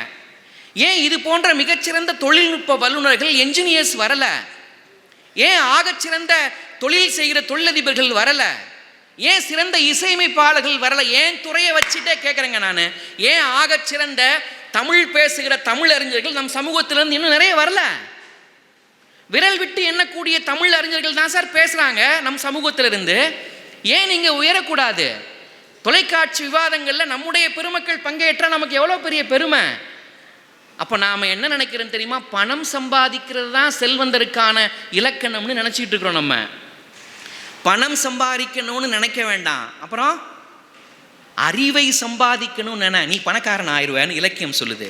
ஏன் இது போன்ற மிகச்சிறந்த தொழில்நுட்ப வல்லுநர்கள், என்ஜினியர்ஸ் வரல? ஏன் ஆகச்சிறந்த தொழில் செய்கிற தொழிலதிபர்கள் வரல? ஏன் சிறந்த இசையமைப்பாளர்கள் வரல? ஏன் துறையை வச்சுட்டே கேட்குறேங்க நான். ஏன் ஆகச்சிறந்த தமிழ் பேசுகிற தமிழ் அறிஞர்கள் நம் சமூகத்திலிருந்து இன்னும் நிறைய வரல? விரல் விட்டு எண்ணக்கூடிய தமிழ் அறிஞர்கள் தான் சார் பேசுகிறாங்க நம் சமூகத்திலிருந்து. ஏன் நீங்கள் உயரக்கூடாது? தொலைக்காட்சி விவாதங்களில் நம்முடைய பெருமக்கள் பங்கேற்றால் நமக்கு எவ்வளோ பெரிய பெருமை. அப்போ நாம் என்ன நினைக்கிறோம் தெரியுமா? பணம் சம்பாதிக்கிறது தான் செல்வந்தருக்கான இலக்கணம்னு நினச்சிக்கிட்டு இருக்கிறோம். நம்ம பணம் சம்பாதிக்கணும்னு நினைக்க வேண்டாம். அப்புறம் அறிவை சம்பாதிக்கணும்னு நினை, நீ பணக்காரன் ஆயிடுவேன்னு இலக்கியம் சொல்லுது.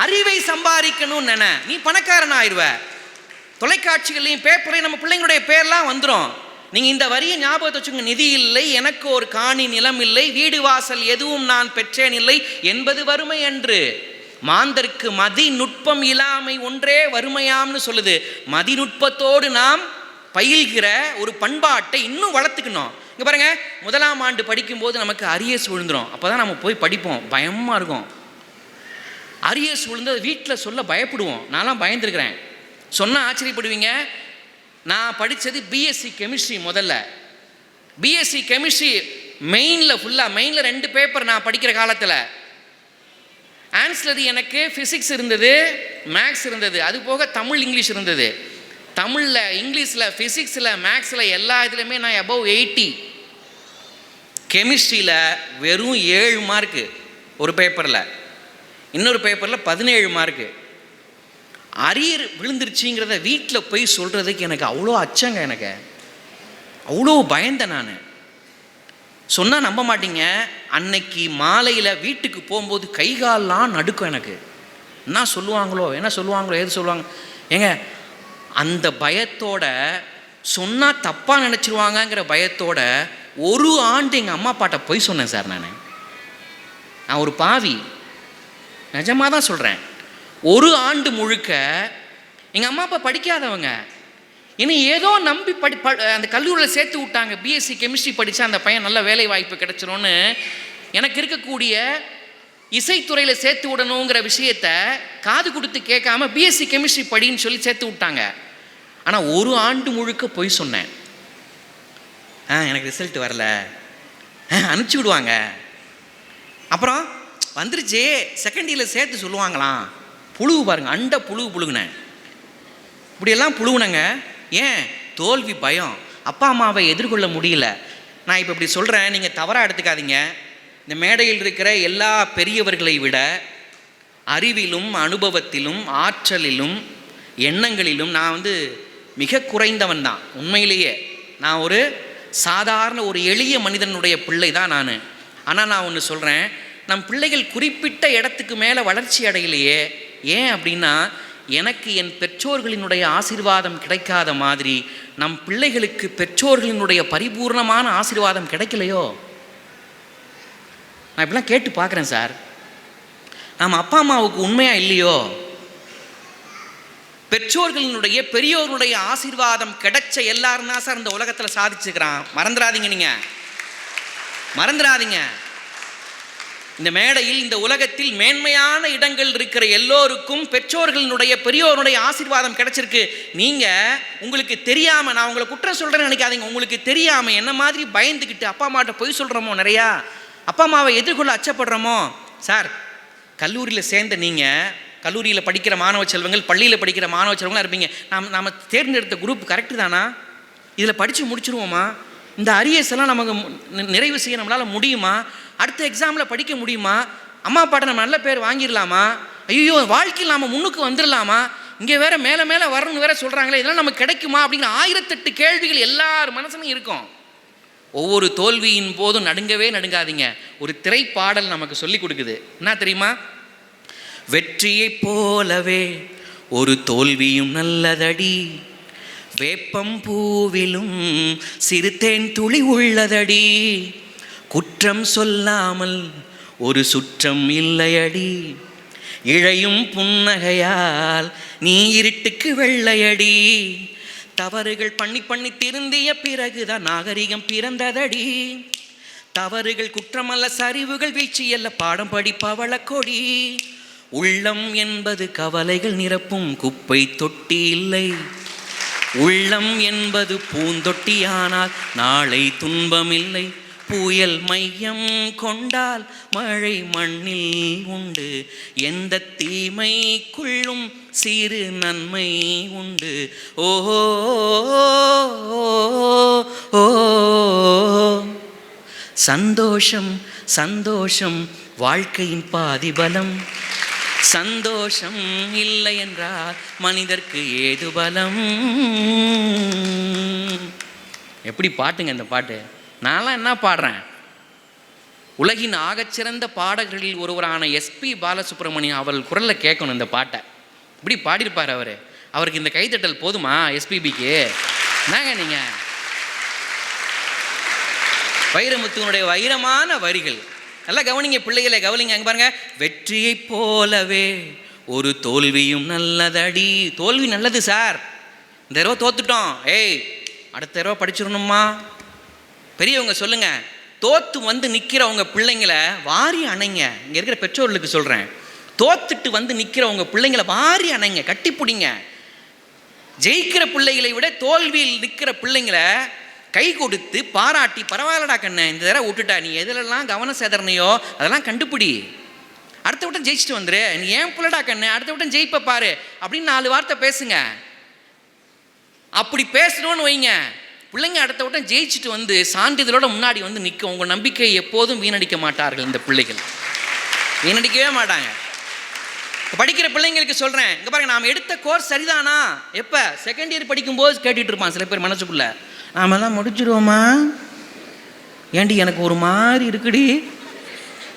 அறிவை சம்பாதிக்கணும்னு நினை, நீ பணக்காரன் ஆயிடுவ. தொலைக்காட்சிகளையும் பேப்பரையும் நம்ம பிள்ளைங்களுடைய பேர்லாம் வந்துடும். நீங்கள் இந்த வரியை ஞாபகத்தை வச்சுங்க. நிதி இல்லை, எனக்கு ஒரு காணி நிலம் இல்லை, வீடு வாசல் எதுவும் நான் பெற்றேன் இல்லை என்பது வறுமை அன்று. மாந்தர்க்கு மதி நுட்பம் இல்லாமை ஒன்றே வறுமையாம்னு சொல்லுது. மதிநுட்பத்தோடு நாம் பயில்கிற ஒரு பண்பாட்டை இன்னும் வளர்த்துக்கணும். இங்கே பாருங்க, 1ஆம் ஆண்டு படிக்கும்போது நமக்கு அரியர்ஸ் விழுந்துடும். அப்போ தான் நம்ம போய் படிப்போம், பயமாக இருக்கும். அரியர்ஸ் விழுந்து வீட்டில் சொல்ல பயப்படுவோம். நான்லாம் பயந்துருக்கிறேன். சொன்னால் ஆச்சரியப்படுவீங்க. நான் படித்தது பிஎஸ்சி கெமிஸ்ட்ரி. முதல்ல பிஎஸ்சி கெமிஸ்ட்ரி மெயினில் 2 பேப்பர் நான் படிக்கிற காலத்தில். ஆன்சிலரி எனக்கு ஃபிசிக்ஸ் இருந்தது, மேக்ஸ் இருந்தது, அது போக தமிழ் இங்கிலீஷ் இருந்தது. தமிழில், இங்கிலீஷில், ஃபிசிக்ஸில், மேக்ஸில் எல்லா இதுலையுமே நான் அபவ் 80. கெமிஸ்ட்ரியில் வெறும் 7 மார்க்கு ஒரு பேப்பரில், இன்னொரு பேப்பரில் 17 மார்க்கு. அரியர் விழுந்துருச்சுங்கிறத வீட்டில் போய் சொல்கிறதுக்கு எனக்கு அவ்வளோ அச்சங்க, எனக்கு அவ்வளோ பயந்தேன் நான். சொன்னால் நம்ப மாட்டீங்க, அன்னைக்கு மாலையில் வீட்டுக்கு போகும்போது கை கால்லாம் நடுக்கும் எனக்கு. என்ன சொல்லுவாங்களோ ஏது சொல்லுவாங்க ஏங்க, அந்த பயத்தோட, சொன்னால் தப்பாக நினச்சிருவாங்கங்கிற பயத்தோட 1 ஆண்டு எங்கள் அம்மா அப்பாட்ட போய் சொன்னேன் சார். நான் ஒரு பாவி, நிஜமாக தான் சொல்கிறேன். 1 ஆண்டு முழுக்க எங்கள் அம்மா அப்பா படிக்காதவங்க, என்னை ஏதோ நம்பி அந்த கல்லூரியில் சேர்த்து விட்டாங்க. பிஎஸ்சி கெமிஸ்ட்ரி படித்தா அந்த பையன் நல்ல வேலை வாய்ப்பு கிடைச்சிரும்னு எனக்கு இருக்கக்கூடிய இசைத்துறையில் சேர்த்து விடணுங்கிற விஷயத்த காது கொடுத்து கேட்காம பிஎஸ்சி கெமிஸ்ட்ரி படின்னு சொல்லி சேர்த்து விட்டாங்க. ஆனால் 1 ஆண்டு முழுக்க போய் சொன்னேன். எனக்கு ரிசல்ட் வரல, அனுப்பிச்சி விடுவாங்க, அப்புறம் வந்துருச்சு செகண்ட் இயரில் சேர்த்து சொல்லுவாங்களாம். புழுகு பாருங்க, அண்ட புழுகுனேன். இப்படியெல்லாம் புழுகுனங்க. ஏன்? தோல்வி பயம், அப்பா அம்மாவை எதிர்கொள்ள முடியல. நான் இப்போ இப்படி சொல்கிறேன், நீங்கள் தவறாக எடுத்துக்காதீங்க. இந்த மேடையில் இருக்கிற எல்லா பெரியவர்களை விட அறிவிலும் அனுபவத்திலும் ஆற்றலிலும் எண்ணங்களிலும் நான் மிக குறைந்தவன் தான். உண்மையிலேயே நான் ஒரு சாதாரண ஒரு எளிய மனிதனுடைய பிள்ளை தான் நான். ஆனால் நான் ஒன்று சொல்கிறேன், நம் பிள்ளைகள் குறிப்பிட்ட இடத்துக்கு மேலே வளர்ச்சி அடையலையே. ஏன் அப்படின்னா, எனக்கு என் பெற்றோர்களினுடைய ஆசீர்வாதம் கிடைக்காத மாதிரி நம் பிள்ளைகளுக்கு பெற்றோர்களினுடைய பரிபூர்ணமான ஆசீர்வாதம் கிடைக்கலையோ. நான் இப்படிலாம் கேட்டு பார்க்குறேன் சார். நம்ம அப்பா அம்மாவுக்கு உண்மையாக இல்லையோ? பெற்றோர்களினுடைய பெரியோர்களுடைய ஆசீர்வாதம் கிடைச்ச எல்லாரும் தான் சார் இந்த உலகத்தில் சாதிச்சுக்கிறான். மறந்துடாதீங்க, நீங்கள் மறந்துடாதீங்க. இந்த மேடையில், இந்த உலகத்தில் மேன்மையான இடங்கள் இருக்கிற எல்லோருக்கும் பெற்றோர்களினுடைய பெரியோருடைய ஆசீர்வாதம் கிடைச்சிருக்கு. நீங்கள் உங்களுக்கு தெரியாமல், நான் உங்களை குற்றம் சொல்கிறேன்னு நினைக்காதீங்க, உங்களுக்கு தெரியாமல் என்ன மாதிரி பயந்துக்கிட்டு அப்பா அம்மாட்ட போய் சொல்கிறோமோ, நிறையா அப்பா அம்மாவை எதிர்கொள்ள அச்சப்படுறோமோ. சார், கல்லூரியில் சேர்ந்த நீங்கள், கல்லூரியில் படிக்கிற மாணவ செல்வங்கள், பள்ளியில் படிக்கிற மாணவ செல்வங்களாக இருப்பீங்க. நாம் தேர்ந்தெடுத்த குரூப் கரெக்டு தானா? இதில் படித்து முடிச்சிருவோமா? இந்த அரியர்ஸ் எல்லாம் நமக்கு நிறைவு செய்ய நம்மளால் முடியுமா? அடுத்த எக்ஸாமில் படிக்க முடியுமா? அம்மா அப்பாட்ட நம்ம நல்ல பேர் வாங்கிடலாமா? ஐயோ, வாழ்க்கையில் நாம் முன்னுக்கு வந்துடலாமா? இங்கே வேற மேலே மேலே வரணும்னு வேற சொல்கிறாங்களே, இதெல்லாம் நமக்கு கிடைக்குமா? அப்படிங்கிற 1008 கேள்விகள் எல்லார் மனசுலையும் இருக்கும். ஒவ்வொரு தோல்வியின் போதும் நடுங்கவே நடுங்காதீங்க. ஒரு திரைப்பாடல் நமக்கு சொல்லி கொடுக்குது. என்ன தெரியுமா? வெற்றியை போலவே ஒரு தோல்வியும் நல்லதடி, வேப்பம் பூவிலும் சிறுதேன் துளி உள்ளதடி, குற்றம் சொல்லாமல் ஒரு சுற்றம் இல்லையடி, இழையும் புன்னகையால் நீ இருட்டுக்கு வெள்ளையடி, தவறுகள் பண்ணி திருந்திய பிறகுதான் நாகரிகம் பிறந்ததடி, தவறுகள் குற்றமல்ல சரிவுகள் வீழ்ச்சியல்ல பாடம் படிப்பவள கொடி, உள்ளம் என்பது கவலைகள் நிரப்பும் குப்பை தொட்டி இல்லை, உள்ளம் என்பது பூந்தொட்டியானால் நாளை துன்பமில்லை, புயல் மையம் கொண்டால் மழை மண்ணில் உண்டு, எந்த தீமைக்குள்ளும் சிறு நன்மை உண்டு. ஓ சந்தோஷம் சந்தோஷம் வாழ்க்கையின் பாதிபலம், சந்தோஷம் இல்லை என்றால் மனிதர்க்கு ஏது பலம். எப்படி பாட்டுங்க இந்த பாட்டு! நான்லாம் என்ன பாடுறேன்? உலகின் ஆகச்சிறந்த பாடகர்களில் ஒருவரான எஸ்பி பாலசுப்ரமணியம் அவர்கள் குரலில் கேட்கணும் இந்த பாட்டை. இப்படி பாடியிருப்பார் அவர். அவருக்கு இந்த கைத்தட்டல் போதுமா? எஸ்பிபிக்கு என்னங்க நீங்கள்? வைரமுத்துவனுடைய வைரமான வரிகள் நல்லா கவனிங்க பிள்ளைகளை, கவனிங்க. அங்கே பாருங்க, வெற்றியை போலவே ஒரு தோல்வியும் நல்லதடி. தோல்வி நல்லது சார். இந்த தடவை தோத்துட்டோம், அடுத்த தடவை படிச்சிடணுமா? பெரியவங்க சொல்லுங்க, தோத்து நிற்கிறவங்க பிள்ளைங்களை வாரி அணைங்க. இங்கே இருக்கிற பெற்றோர்களுக்கு சொல்கிறேன், தோத்துட்டு நிற்கிறவங்க பிள்ளைங்களை வாரி அணைங்க, கட்டி பிடிங்க. ஜெயிக்கிற பிள்ளைகளை விட தோல்வியில் நிற்கிற பிள்ளைங்களை கை கொடுத்து பாராட்டி, பரவாயில்லடா கண்ணை, இந்த தடவை விட்டுட்டா, நீ எதிலெல்லாம் கவனம் செதறனையோ அதெல்லாம் கண்டுபிடி. அடுத்த விட்டம் ஜெயிச்சுட்டு வந்துரு, நீ ஏன் புள்ளடா கண்ணு, அடுத்த விட்டம் ஜெயிப்ப பாரு அப்படின்னு 4 வார்த்தை பேசுங்க. அப்படி பேசணும்னு வைங்க, பிள்ளைங்க அடுத்த விட்டம் ஜெயிச்சுட்டு வந்து சான்றிதழோட முன்னாடி வந்து நிற்கும். உங்கள் நம்பிக்கையை எப்போதும் வீணடிக்க மாட்டார்கள். இந்த பிள்ளைகள் வீணடிக்கவே மாட்டாங்க. படிக்கிற பிள்ளைங்களுக்கு சொல்கிறேன், இங்கே பாருங்க, நாம் எடுத்த கோர்ஸ் சரிதானா? எப்போ செகண்ட் இயர் படிக்கும்போது கேட்டுட்டு இருப்பான் சில பேர் மனசுக்குள்ள, நாம தான் முடிச்சிடுவோமா, ஏண்டி எனக்கு ஒரு மாதிரி இருக்குடி,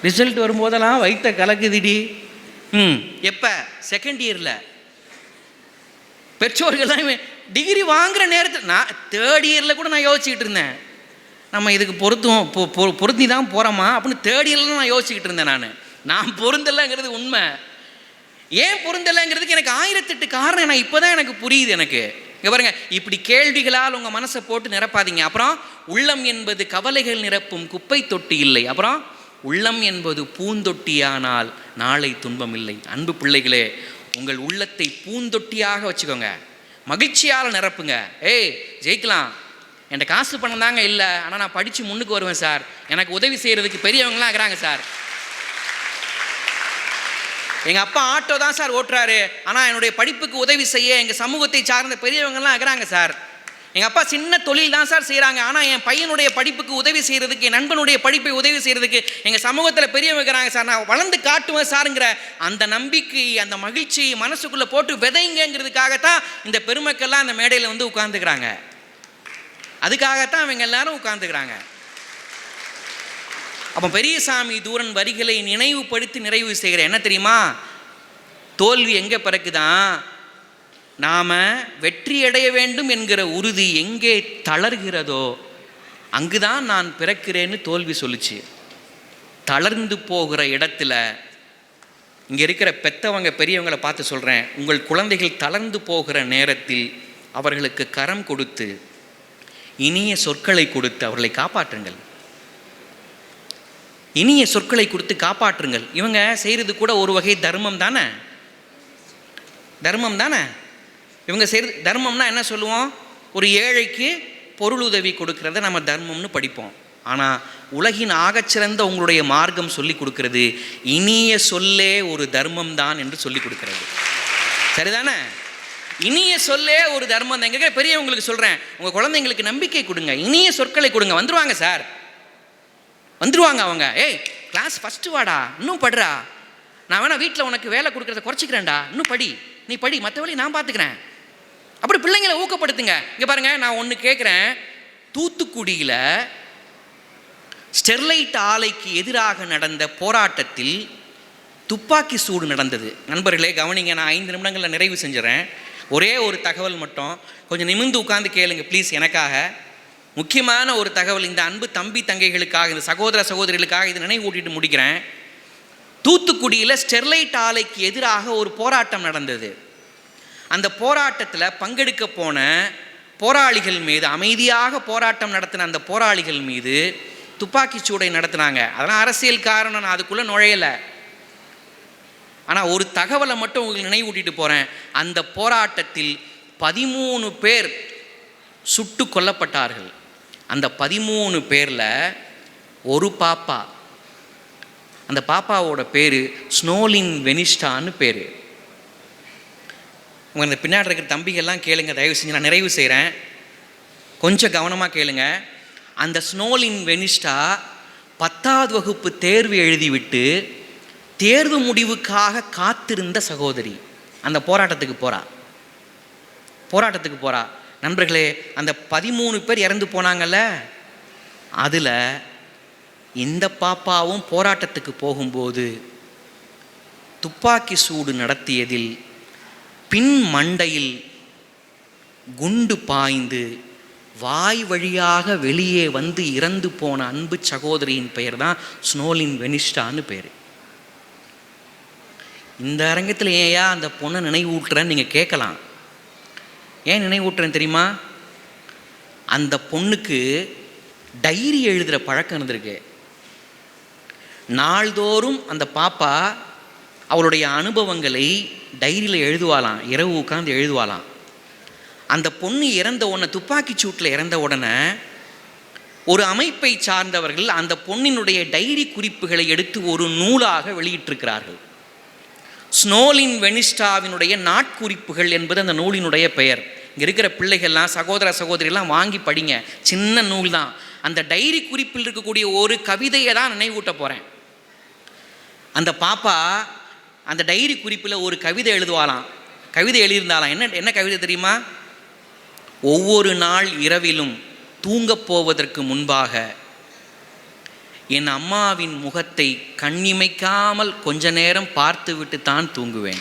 ரிசல்ட் வரும்போதெல்லாம் வயிற்ற கலக்குதுடி. எப்போ? செகண்ட் இயரில். பெற்றோர்கள்லாம் டிகிரி வாங்குகிற நேரத்தில், நான் தேர்ட் இயரில் கூட நான் யோசிச்சுக்கிட்டு இருந்தேன், நம்ம இதுக்கு பொருத்தி தான் போகிறோமா அப்படின்னு தேர்ட் இயரில் நான் யோசிச்சுக்கிட்டு இருந்தேன். நான் பொருந்தலைங்கிறது உண்மை. ஏன் பொருந்தலைங்கிறதுக்கு எனக்கு 1008 காரணம் நான் இப்போ தான் எனக்கு புரியுது. எனக்கு இங்கே பாருங்க, இப்படி கேள்விகளால் உங்கள் மனசை போட்டு நிரப்பாதீங்க. அப்புறம் உள்ளம் என்பது கவலைகள் நிரப்பும் குப்பை தொட்டி இல்லை. அப்புறம் உள்ளம் என்பது பூந்தொட்டியானால் நாளை துன்பம் இல்லை. அன்பு பிள்ளைகளே, உங்கள் உள்ளத்தை பூந்தொட்டியாக வச்சுக்கோங்க, மகிழ்ச்சியால் நிரப்புங்க. ஏய் ஜெயிக்கலாம், என்கிட்ட காசு பணம் தாங்க இல்லை, ஆனால் நான் படித்து முன்னுக்கு வருவேன் சார், எனக்கு உதவி செய்கிறதுக்கு பெரியவங்களாம் இருக்கிறாங்க சார், எங்கள் அப்பா ஆட்டோ தான் சார் ஓட்டுறாரு, ஆனால் என்னுடைய படிப்புக்கு உதவி செய்ய எங்கள் சமூகத்தை சார்ந்த பெரியவங்கள்லாம் இருக்கிறாங்க சார், எங்கள் அப்பா சின்ன தொழில் தான் சார் செய்கிறாங்க, ஆனால் என் பையனுடைய படிப்புக்கு உதவி செய்கிறதுக்கு, என் நண்பனுடைய படிப்பை உதவி செய்கிறதுக்கு எங்கள் சமூகத்தில் பெரியவங்க இருக்கிறாங்க சார், நான் வளர்ந்து காட்டுவேன் சாருங்கிற அந்த நம்பிக்கை, அந்த மகிழ்ச்சி மனசுக்குள்ளே போட்டு விதைங்கிறதுக்காகத்தான் இந்த பெருமக்கள்லாம் அந்த மேடையில் வந்து உட்கார்ந்துக்கிறாங்க. அதுக்காகத்தான் அவங்க எல்லாரும் உட்கார்ந்துக்கிறாங்க. அப்போ பெரியசாமி தூரன் வரிகளை நினைவுபடுத்தி நிறைவு செய்கிற என்ன தெரியுமா? தோல்வி எங்கே பிறக்குதான், நாம் வெற்றி அடைய வேண்டும் என்கிற உறுதி எங்கே தளர்கிறதோ அங்குதான் நான் பிறக்கிறேன்னு தோல்வி சொல்லிச்சு. தளர்ந்து போகிற இடத்துல இங்கே இருக்கிற பெத்தவங்க பெரியவங்களை பார்த்து சொல்கிறேன், உங்கள் குழந்தைகள் தளர்ந்து போகிற நேரத்தில் அவர்களுக்கு கரம் கொடுத்து இனிய சொற்களை கொடுத்து அவர்களை காப்பாற்றுங்கள். இனிய சொற்களை கொடுத்து காப்பாற்றுங்கள். இவங்க செய்கிறது கூட ஒரு வகை தர்மம் தானே, தர்மம் தானே. இவங்க செய்கிறது தர்மம்னா என்ன சொல்லுவோம்? ஒரு ஏழைக்கு பொருள் உதவி கொடுக்கறத நம்ம தர்மம்னு படிப்போம். ஆனால் உலகின் ஆகச்சிறந்த உங்களுடைய மார்க்கம் சொல்லி கொடுக்கிறது இனிய சொல்லே ஒரு தர்மம் தான் என்று சொல்லி கொடுக்கிறது. சரிதானே? இனிய சொல்லே ஒரு தர்மம் தான். எங்க பெரியவங்களுக்கு சொல்கிறேன், உங்கள் குழந்தைங்களுக்கு நம்பிக்கை கொடுங்க, இனிய சொற்களை கொடுங்க. வந்துருவாங்க சார், வந்துருவாங்க அவங்க. ஏய் கிளாஸ் ஃபஸ்ட்டு வாடா, இன்னும் படுறா, நான் வேணா வீட்டில் உனக்கு வேலை கொடுக்குறத குறைச்சிக்கிறேன்டா, இன்னும் படி, நீ படி, மற்ற வேலையை நான் பார்த்துக்கிறேன். அப்படி பிள்ளைங்களை ஊக்கப்படுத்துங்க. இங்கே பாருங்கள், நான் ஒன்று கேட்குறேன், தூத்துக்குடியில் ஸ்டெர்லைட் ஆலைக்கு எதிராக நடந்த போராட்டத்தில் துப்பாக்கி சூடு நடந்தது. நண்பர்களே கவனிங்க, நான் 5 நிமிடங்களில் நிறைவு செஞ்சுறேன். ஒரே ஒரு தகவல் மட்டும் கொஞ்சம் நிமிர்ந்து உட்கார்ந்து கேளுங்க ப்ளீஸ். எனக்காக முக்கியமான ஒரு தகவல், இந்த அன்பு தம்பி தங்கைகளுக்காக, இந்த சகோதர சகோதரிகளுக்காக இதை நினைவு ஊட்டிட்டு முடிக்கிறேன். தூத்துக்குடியில் ஸ்டெர்லைட் ஆலைக்கு எதிராக ஒரு போராட்டம் நடந்தது. அந்த போராட்டத்தில் பங்கெடுக்க போன போராளிகள் மீது, அமைதியாக போராட்டம் நடத்தின அந்த போராளிகள் மீது துப்பாக்கி சூடை நடத்தினாங்க. அதெல்லாம் அரசியல் காரணம், நான் அதுக்குள்ளே நுழையலை. ஆனால் ஒரு தகவலை மட்டும் உங்களுக்கு நினைவூட்டிட்டு போகிறேன். அந்த போராட்டத்தில் 13 பேர் சுட்டு கொல்லப்பட்டார்கள். அந்த 13 பேரில் ஒரு பாப்பா, அந்த பாப்பாவோட பேர் ஸ்னோலின் வெனிஸ்டான்னு பேர். உங்கள் இந்த பின்னாடி இருக்கிற தம்பிகள்லாம் கேளுங்க தயவு செஞ்சு, நான் நிறைவு செய்கிறேன், கொஞ்சம் கவனமாக கேளுங்க. அந்த ஸ்னோலின் வெனிஸ்டா 10ஆவது வகுப்பு தேர்வு எழுதிவிட்டு தேர்வு முடிவுக்காக காத்திருந்த சகோதரி அந்த போராட்டத்துக்கு போகிறா. நண்பர்களே, அந்த 13 பேர் இறந்து போனாங்கல்ல, அதில் இந்த பாப்பாவும் போராட்டத்துக்கு போகும்போது துப்பாக்கி சூடு நடத்தியதில் பின் மண்டையில் குண்டு பாய்ந்து வாய் வழியாக வெளியே வந்து இறந்து போன அன்பு சகோதரியின் பெயர் தான் ஸ்னோலின் வெனிஸ்டான்னு பேர். இந்த அரங்கத்தில் ஏயா அந்த பொண்ணை நினைவூட்டுறேன்னு நீங்கள் கேட்கலாம். ஏன் நினைவூட்டுறேன்னு தெரியுமா? அந்த பொண்ணுக்கு டைரி எழுதுகிற பழக்கம் இருந்திருக்கு. நாள்தோறும் அந்த பாப்பா அவளுடைய அனுபவங்களை டைரியில் எழுதுவாளாம், இரவு உட்காந்து எழுதுவாளாம். அந்த பொண்ணு இறந்த உடனே, துப்பாக்கி சூட்டில் இறந்த உடனே ஒரு அமைப்பை சார்ந்தவர்கள் அந்த பொண்ணினுடைய டைரி குறிப்புகளை எடுத்து ஒரு நூலாக வெளியிட்டிருக்கிறார்கள். ஸ்னோலின் வெனிஸ்டாவினுடைய நாட்குறிப்புகள் என்பது அந்த நூலினுடைய பெயர். இங்கே இருக்கிற பிள்ளைகள்லாம், சகோதர சகோதரிலாம் வாங்கி படிங்க. சின்ன நூல் தான். அந்த டைரி குறிப்பில் இருக்கக்கூடிய ஒரு கவிதையை தான் நினைவூட்ட போகிறேன். அந்த பாப்பா அந்த டைரி குறிப்பில் ஒரு கவிதை எழுதுவாளாம். கவிதை எழுதியிருந்தாலாம். என்ன கவிதை தெரியுமா? ஒவ்வொரு நாள் இரவிலும் தூங்கப் போவதற்கு முன்பாக என் அம்மாவின் முகத்தை கண்ணிமைக்காமல் கொஞ்ச நேரம் பார்த்து விட்டு தான் தூங்குவேன்.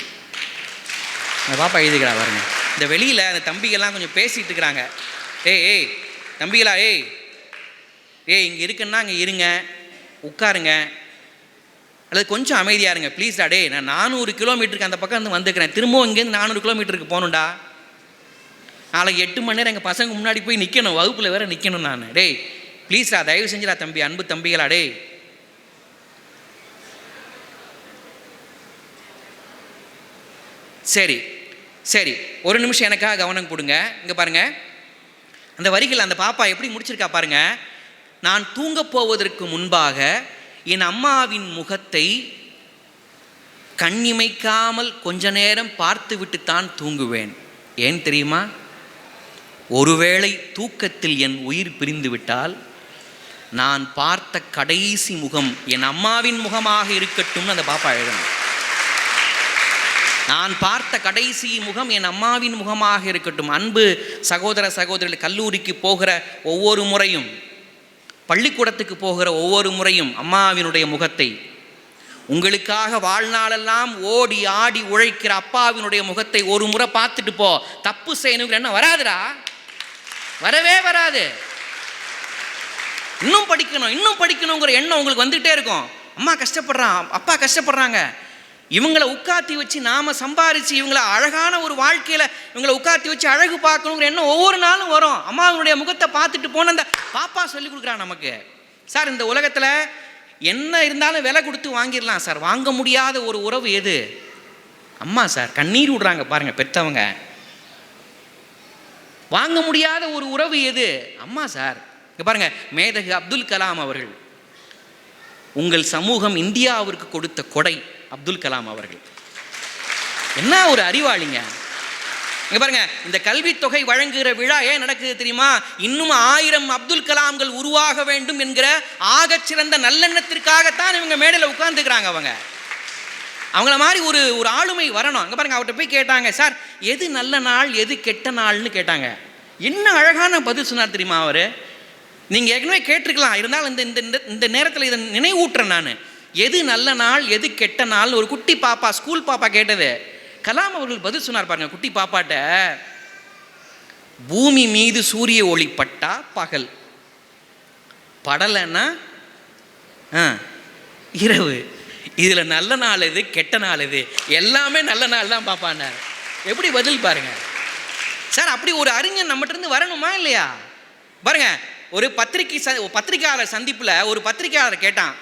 அந்த பாப்பா எழுதுகிறா பாருங்க. இந்த வெளியில் அந்த தம்பிகள்லாம் கொஞ்சம் பேசிகிட்டு இருக்கிறாங்க. ஏய் தம்பிகளா, இங்கே இருக்குன்னா அங்கே இருங்க, உட்காருங்க, அல்லது கொஞ்சம் அமைதியாக இருங்க ப்ளீஸ்டா. நான் 400 கிலோமீட்டருக்கு அந்த பக்கம் வந்து வந்துக்கிறேன், திரும்பவும் இங்கேருந்து 400 கிலோமீட்டருக்கு போகணுண்டா. நாளைக்கு 8 மணி நேரம் எங்கள் பசங்க முன்னாடி போய் நிற்கணும், வகுப்பில் வேறு நிற்கணும் நான். ப்ளீஸ்டா, தயவு செஞ்சுடா தம்பி, அன்பு தம்பிகளா. சரி ஒரு நிமிஷம் எனக்காக கவனம் கொடுங்க. இங்கே பாருங்க, அந்த வரிகள் அந்த பாப்பா எப்படி முடிச்சிருக்கா பாருங்க. நான் தூங்கப் போவதற்கு முன்பாக என் அம்மாவின் முகத்தை கண்ணிமைக்காமல் கொஞ்ச நேரம் பார்த்து விட்டுத்தான் தூங்குவேன். ஏன் தெரியுமா? ஒருவேளை தூக்கத்தில் என் உயிர் பிரிந்து விட்டால் நான் பார்த்த கடைசி முகம் என் அம்மாவின் முகமாக இருக்கட்டும். அந்த பாப்பா எழுதணும். நான் பார்த்த கடைசி முகம் என் அம்மாவின் முகமாக இருக்கட்டும். அன்பு சகோதர சகோதரிகள், கல்லூரிக்கு போகிற ஒவ்வொரு முறையும், பள்ளிக்கூடத்துக்கு போகிற ஒவ்வொரு முறையும் அம்மாவினுடைய முகத்தை, உங்களுக்காக வாழ்நாளெல்லாம் ஓடி ஆடி உழைக்கிற அப்பாவினுடைய முகத்தை ஒரு முறை பார்த்துட்டு போ. தப்பு செய்யணுங்கிற எண்ணம் வராதுடா, வரவே வராது. இன்னும் படிக்கணுங்கிற எண்ணம் உங்களுக்கு வந்துகிட்டே இருக்கும். அம்மா கஷ்டப்படுறான், அப்பா கஷ்டப்படுறாங்க, இவங்களை உட்காத்தி வச்சு நாம் சம்பாரித்து இவங்களை அழகான ஒரு வாழ்க்கையில் இவங்களை உட்காத்தி வச்சு அழகு பார்க்கணுங்கிற எண்ணம் ஒவ்வொரு நாளும் வரும். அம்மாவுடைய முகத்தை பார்த்துட்டு போன அந்த பாப்பா சொல்லி கொடுக்குறான் நமக்கு. சார், இந்த உலகத்தில் என்ன இருந்தாலும் விலை கொடுத்து வாங்கிடலாம் சார், வாங்க முடியாத ஒரு உறவு எது? அம்மா சார். கண்ணீர் விடுறாங்க பாருங்க பெற்றவங்க. வாங்க முடியாத ஒரு உறவு எது? அம்மா சார். இங்கே பாருங்க, மேதகு அப்துல் கலாம் அவர்கள், உங்கள் சமூகம் இந்தியாவிற்கு கொடுத்த கொடை அப்துல் கலாம் அவர்கள். என்ன ஒரு அறிவாளிங்க. இங்க பாருங்க, இந்த கல்வித்தொகை வழங்குகிற விழா ஏன் நடக்குது தெரியுமா? இன்னும் 1000 அப்துல் கலாம்கள் உருவாக வேண்டும் என்கிற ஆகச்சிறந்த நல்லெண்ணத்திற்காகத்தான் இவங்க மேடையில் உட்கார்ந்துக்கிறாங்க. அவங்கள மாதிரி ஒரு ஆளுமை வரணும். அங்கே பாருங்க, அவர்கிட்ட போய் கேட்டாங்க, சார் எது நல்ல நாள் எது கெட்ட நாள்னு கேட்டாங்க. என்ன அழகான பதில் சொன்னார் தெரியுமா அவர்? நீங்கள் ஏற்கனவே கேட்டிருக்கலாம், இருந்தாலும் இந்த நேரத்தில் இதை நினைவூட்டுறேன் நான். எது நல்ல நாள் எது கெட்ட நாள் ஒரு குட்டி பாப்பா, ஸ்கூல் பாப்பா கேட்டது. கலாம் அவர்கள் பதில் சொன்னார் பாருங்க குட்டி பாப்பாட்ட. பூமி மீது சூரிய ஒளி பட்டா பகல், படலைன்னா இரவு. இதில் நல்ல நாள் எது கெட்ட நாள் எது? எல்லாமே நல்ல நாள் தான் பாப்பான்னார். எப்படி பதில் பாருங்க சார். அப்படி ஒரு அறிஞர் நம்மகிட்ட இருந்து வரணுமா இல்லையா? பாருங்க, ஒரு பத்திரிகையாளர் சந்திப்பில் ஒரு பத்திரிகையாளர் கேட்டான்,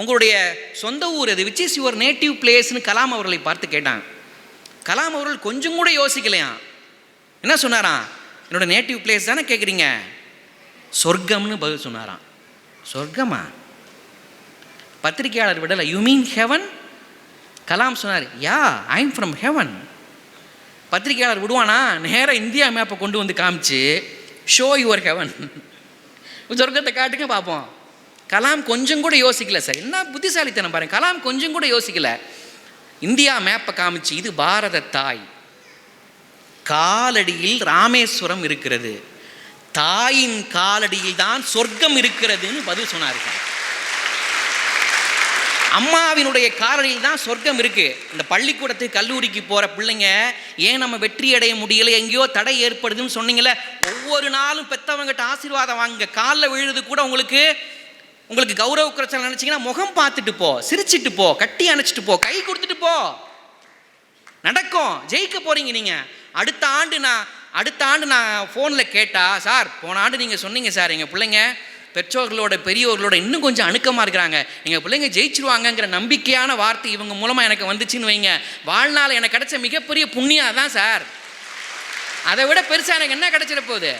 உங்களுடைய சொந்த ஊர் எது, விச் இஸ் யுவர் நேட்டிவ் பிளேஸ்னு கலாம் அவர்களை பார்த்து கேட்டான். கலாம் அவர்கள் கொஞ்சம் கூட யோசிக்கலையாம். என்ன சொன்னாராம்? என்னோட நேட்டிவ் பிளேஸ் தானே கேட்குறீங்க, சொர்க்கம்னு பதில் சொன்னாராம். சொர்க்கமா? பத்திரிகையாளர் விடலை. You mean heaven? கலாம் சொன்னார், யா ஐ எம் ஃப்ரம் ஹெவன். பத்திரிகையாளர் விடுவானா? நேராக இந்தியா மேப்பை கொண்டு வந்து காமிச்சு, ஷோ யுவர் ஹெவன், சொர்க்கத்தை காட்டுங்க பார்ப்போம். கலாம் கொஞ்சம் கூட யோசிக்கல சார். என்ன புத்திசாலித்தனம் பாருங்க. கலாம் கொஞ்சம் கூட யோசிக்கல. இந்தியா மேப்பை காமிச்சு, இது பாரத தாய், காலடியில் ராமேஸ்வரம் இருக்கிறது, தாயின் காலடியில் தான் சொர்க்கம் இருக்கிறதுன்னு பதில் சொன்னார்கள். அம்மாவினுடைய காலடியில் தான் சொர்க்கம் இருக்கு. இந்த பள்ளிக்கூடத்துக்கு கல்லூரிக்கு போற பிள்ளைங்க ஏன் நம்ம வெற்றி அடைய முடியலை, எங்கேயோ தடை ஏற்படுதுன்னு சொன்னீங்களே, ஒவ்வொரு நாளும் பெற்றவங்ககிட்ட ஆசீர்வாதம் வாங்க. காலில் விழுது கூட உங்களுக்கு கௌரவ குறைச்சல் நினைச்சிங்கன்னா முகம் பார்த்துட்டு போ, சிரிச்சிட்டு போ, கட்டி அணைச்சிட்டு போ, கை கொடுத்துட்டு போ. நடக்கும், ஜெயிக்க போறீங்க நீங்க. அடுத்த ஆண்டு நான் ஃபோனில் கேட்டா, சார் போன ஆண்டு நீங்கள் சொன்னீங்க சார், எங்கள் பிள்ளைங்க பெற்றோர்களோட பெரியோர்களோட இன்னும் கொஞ்சம் அணுக்கமாக இருக்கிறாங்க, எங்கள் பிள்ளைங்க ஜெயிச்சிருவாங்கங்கிற நம்பிக்கையான வார்த்தை இவங்க மூலமாக எனக்கு வந்துச்சுன்னு வைங்க, வாழ்நாள் எனக்கு கிடைச்ச மிகப்பெரிய புண்ணியம் தான் சார். அதை விட பெருசாக எனக்கு என்ன கிடைச்சிட போகுது?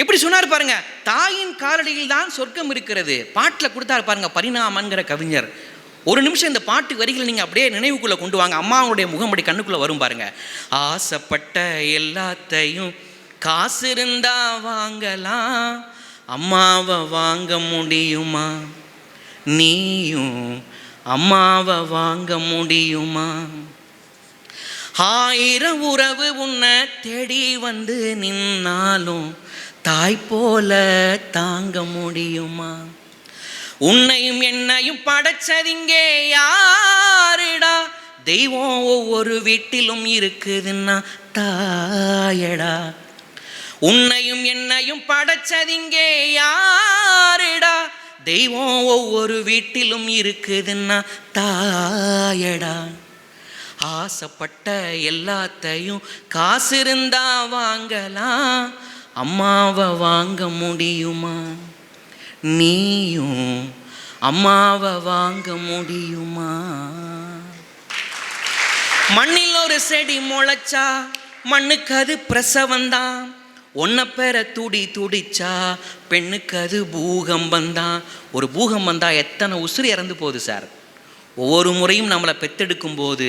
எப்படி சொன்னார் பாருங்க, தாயின் காலடியில் தான் சொர்க்கம் இருக்கிறது. பாட்டில் கொடுத்தாரு பாருங்க பரிணாமன்கிற கவிஞர். ஒரு நிமிஷம் இந்த பாட்டு வரிகளை நீங்கள் அப்படியே நினைவுக்குள்ளே கொண்டு வாங்க. அம்மாவுடைய முகம் அப்படி கண்ணுக்குள்ளே வரும் பாருங்க. ஆசைப்பட்ட எல்லாத்தையும் காசு இருந்தா வாங்கலாம், அம்மாவை வாங்க முடியுமா? நீயும் அம்மாவை வாங்க முடியுமா? 1000 உறவு உன்னை தேடி வந்து நின்னாலும் தாய் போல தாங்க முடியுமா? உன்னையும் என்னையும் படைச்சதிங்கே யாருடா? தெய்வம் ஒவ்வொரு வீட்டிலும் இருக்குதுன்னா தாயடா. உன்னையும் என்னையும் படைச்சதிங்கே யாருடா? தெய்வம் ஒவ்வொரு வீட்டிலும் இருக்குதுன்னா தாயடா. ஆசைப்பட்ட எல்லாத்தையும் காசு இருந்தா வாங்கலாம், அம்மாவை வாங்க முடியுமா? நீயும் அம்மாவை வாங்க முடியுமா? மண்ணில் ஒரு செடி முளைச்சா மண்ணுக்கு அது பிரசவந்தான், ஒன்றை பெற துடிச்சா பெண்ணுக்கு அது பூகம்பந்தான். ஒரு பூகம்பம் தான் எத்தனை உசுறு இறந்து போகுது சார். ஒவ்வொரு முறையும் நம்மளை பெத்தெடுக்கும் போது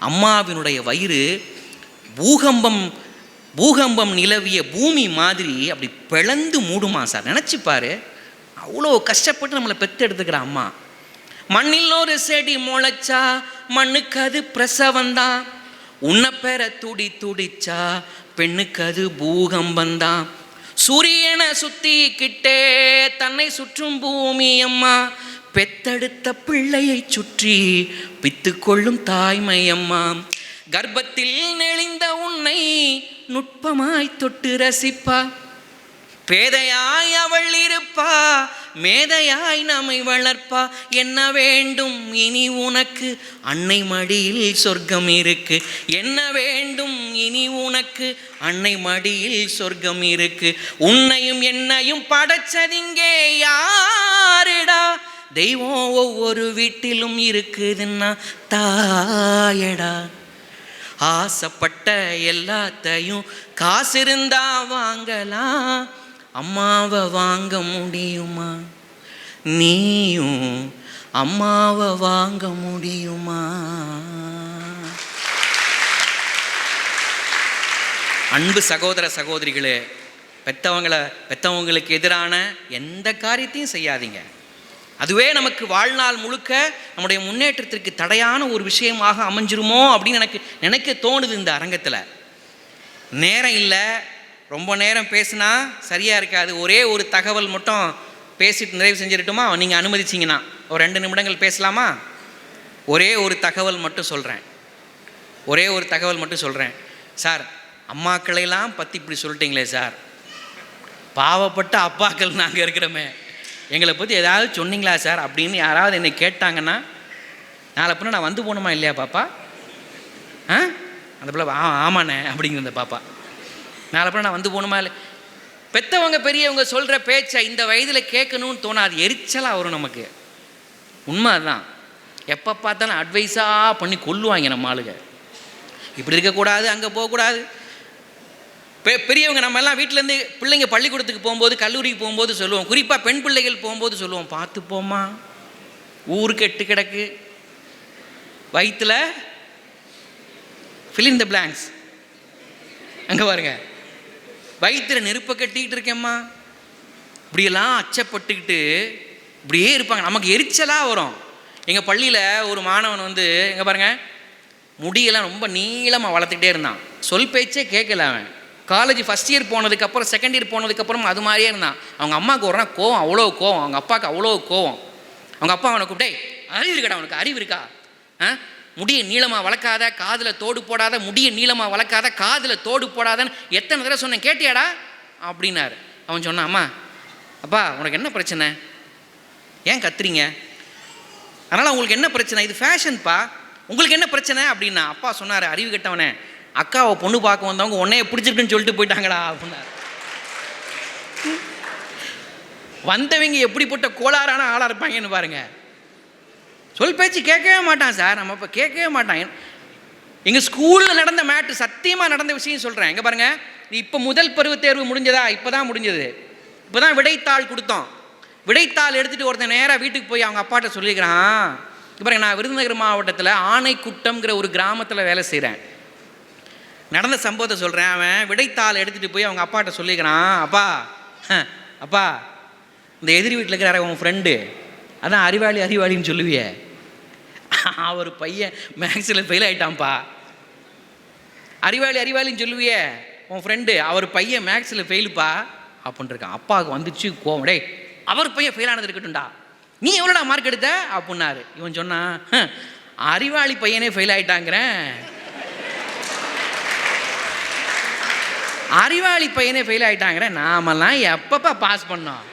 அம்மாவினுடைய வயிறு பூகம்பம் நிலவிய பூமி மாதிரி அப்படி பிளந்து மூடுமா சார். நினச்சிப்பாரு, அவ்வளோ கஷ்டப்பட்டு நம்மளை பெத்தெடுத்துக்கிற அம்மா. மண்ணில் ஒரு செடி முளைச்சா மண்ணுக்கு அது பிரசவந்தான், உன்னை பெற துடிச்சா பெண்ணுக்கு அது பூகம்பந்தான். சூரியனை சுத்திக்கிட்டே தன்னை சுற்றும் பூமி அம்மா, பெத்தெடுத்த பிள்ளையை சுற்றி பித்து கொள்ளும் தாய்மை அம்மா. கர்ப்பத்தில் நெளிந்த உன்னை நுட்பமாய் தொட்டு ரசிப்பா, பேதையாய் அவள் இருப்பா, மேதையாய் நம்மை வளர்ப்பா. என்ன வேண்டும் இனி உனக்கு? அன்னை மடியில் சொர்க்கம் இருக்கு. என்ன வேண்டும் இனி உனக்கு? அன்னை மடியில் சொர்க்கம் இருக்கு. உன்னையும் என்னையும் படைச்சதிங்கே யாருடா? தெய்வம் ஒவ்வொரு வீட்டிலும் இருக்குதுன்னா தாயடா. ஆசைப்பட்ட எல்லாத்தையும் காசு இருந்தா வாங்கலாம், அம்மாவை வாங்க முடியுமா? நீயும் அம்மாவை வாங்க முடியுமா? அன்பு சகோதர சகோதரிகளே, பெத்தவங்களுக்கு எதிரான எந்த காரியத்தையும் செய்யாதீங்க. அதுவே நமக்கு வாழ்நாள் முழுக்க நம்முடைய முன்னேற்றத்திற்கு தடையான ஒரு விஷயமாக அமைஞ்சிருமோ அப்படின்னு நினைக்க தோணுது. இந்த அரங்கத்தில் நேரம் இல்லை, ரொம்ப நேரம் பேசுனா சரியாக இருக்காது. ஒரே ஒரு தகவல் மட்டும் பேசிட்டு நிறைவு செஞ்சிடட்டுமா? நீங்கள் அனுமதிச்சிங்கன்னா ஒரு 2 நிமிடங்கள் பேசலாமா? ஒரே ஒரு தகவல் மட்டும் சொல்கிறேன். சார், அம்மாக்களையெல்லாம் பற்றி இப்படி சொல்லிட்டீங்களே சார், பாவப்பட்ட அப்பாக்கள் நாங்கள் இருக்கிறோமே, எங்களை பற்றி ஏதாவது சொன்னீங்களா சார் அப்படின்னு யாராவது என்னை கேட்டாங்கன்னா, நாளை பின்ன நான் வந்து போகணுமா இல்லையா பாப்பா? அந்த பிள்ளை ஆமாண்ணே அப்படிங்கிற அந்த பாப்பா, நாளை பின்ன நான் வந்து போகணுமா இல்லை? பெற்றவங்க பெரியவங்க சொல்கிற பேச்சை இந்த வயதில் கேட்கணும்னு தோணாது, எரிச்சலாக வரும் நமக்கு. உண்மை அதுதான். எப்போ பார்த்தாலும் அட்வைஸாக பண்ணி கொல்லுவாங்க நம்ம ஆளுங்க. இப்படி இருக்கக்கூடாது, அங்கே போகக்கூடாது. பெரியவங்க நம்ம எல்லாம் வீட்டிலேருந்து பிள்ளைங்க பள்ளிக்கூடத்துக்கு போகும்போது, கல்லூரிக்கு போகும்போது சொல்லுவோம், குறிப்பாக பெண் பிள்ளைகள் போகும்போது சொல்லுவோம், பார்த்து போமா, ஊருக்கு எட்டு கிடக்கு, வயிற்றுல fill in the blanks, அங்கே பாருங்க, வயிற்றுல நெருப்பை கட்டிக்கிட்டு இருக்கேம்மா, இப்படியெல்லாம் அச்சப்பட்டுக்கிட்டு இப்படியே இருப்பாங்க. நமக்கு எரிச்சலாக வரும். எங்கள் பள்ளியில் ஒரு மாணவன் வந்து எங்கே பாருங்கள், முடியெல்லாம் ரொம்ப நீளமாக வளர்த்துக்கிட்டே இருந்தான். சொல் பேச்சே கேட்கல அவன். காலேஜ் ஃபஸ்ட் இயர் போனதுக்கப்புறம், செகண்ட் இயர் போனதுக்கப்புறம் அது மாதிரியே இருந்தான். அவங்க அம்மாவுக்கு ஒரு கோவம், அவ்வளோ கோவம், அவங்க அப்பாவுக்கு அவ்வளோ கோவம். அவங்க அப்பா அவனை கூப்பிட்டே, அறிவு இருக்காடா உனக்கு, அறிவு இருக்கா? முடியை நீளமாக வளர்க்காத, காதில் தோடு போடாத, முடியை நீளமாக வளர்க்காத, காதில் தோடு போடாதன்னு எத்தனை தடவை சொன்னேன், கேட்டியாடா அப்படின்னாரு. அவன் சொன்னான், அம்மா அப்பா உனக்கு என்ன பிரச்சனை, ஏன் கத்துறீங்க, அதனால் உங்களுக்கு என்ன பிரச்சனை, இது ஃபேஷன்ப்பா, உங்களுக்கு என்ன பிரச்சனை அப்படின்னா. அப்பா சொன்னார், அறிவு கெட்டவனே, அக்காவை பொண்ணு பார்க்க வந்தவங்க உன்னைய பிடிச்சிருக்குன்னு சொல்லிட்டு போயிட்டாங்களா அப்படின்னாரு. வந்தவங்க எப்படிப்பட்ட கோளாறான ஆளாக இருப்பாங்கன்னு பாருங்க. சொல் பேச்சு கேட்கவே மாட்டான் சார், நம்ம இப்போ கேட்கவே மாட்டான். எங்கள் ஸ்கூலில் நடந்த மேட்ரு, சத்தியமாக நடந்த விஷயம் சொல்கிறேன். எங்கே பாருங்கள், இப்போ முதல் பருவத் தேர்வு முடிஞ்சதா? இப்போ தான் முடிஞ்சது. இப்போ தான் விடைத்தாள் கொடுத்தோம். விடைத்தாள் எடுத்துகிட்டு ஒருத்தன் நேராக வீட்டுக்கு போய் அவங்க அப்பாட்ட சொல்லிக்கிறான், இப்போ நான் விருதுநகர் மாவட்டத்தில் ஆனைக்குட்டம்ங்கிற ஒரு கிராமத்தில் வேலை செய்கிறேன். நடந்த சம்பவத்தை சொல்கிறேன். அவன் விடைத்தாள் எடுத்துகிட்டு போய் அவங்க அப்பாட்ட சொல்லிக்கிறான், அப்பா அப்பா இந்த எதிரி வீட்டில் இருக்கிற உன் ஃப்ரெண்டு அதான் அறிவாளின்னு சொல்லுவியே, அவர் பையன் மேக்ஸில் ஃபெயில் ஆகிட்டான்ப்பா. அறிவாளின்னு சொல்லுவியே உன் ஃப்ரெண்டு, அவர் பையன் மேக்ஸில் ஃபெயிலுப்பா அப்படின்னு இருக்கான். அப்பாவுக்கு வந்துச்சு கோவம். டே, அவர் பையன் ஃபெயில் ஆனது இருக்கட்டும்டா, நீ எவ்வளோடா மார்க் எடுத்த அப்படின்னாரு. இவன் சொன்னான், அறிவாளி பையனே ஃபெயில் ஆகிட்டாங்கிறேன், அறிவாளி பையனே ஃபெயில் ஆகிட்டாங்கிறேன், நாமெல்லாம் எப்பப்பா பாஸ் பண்ணோம்?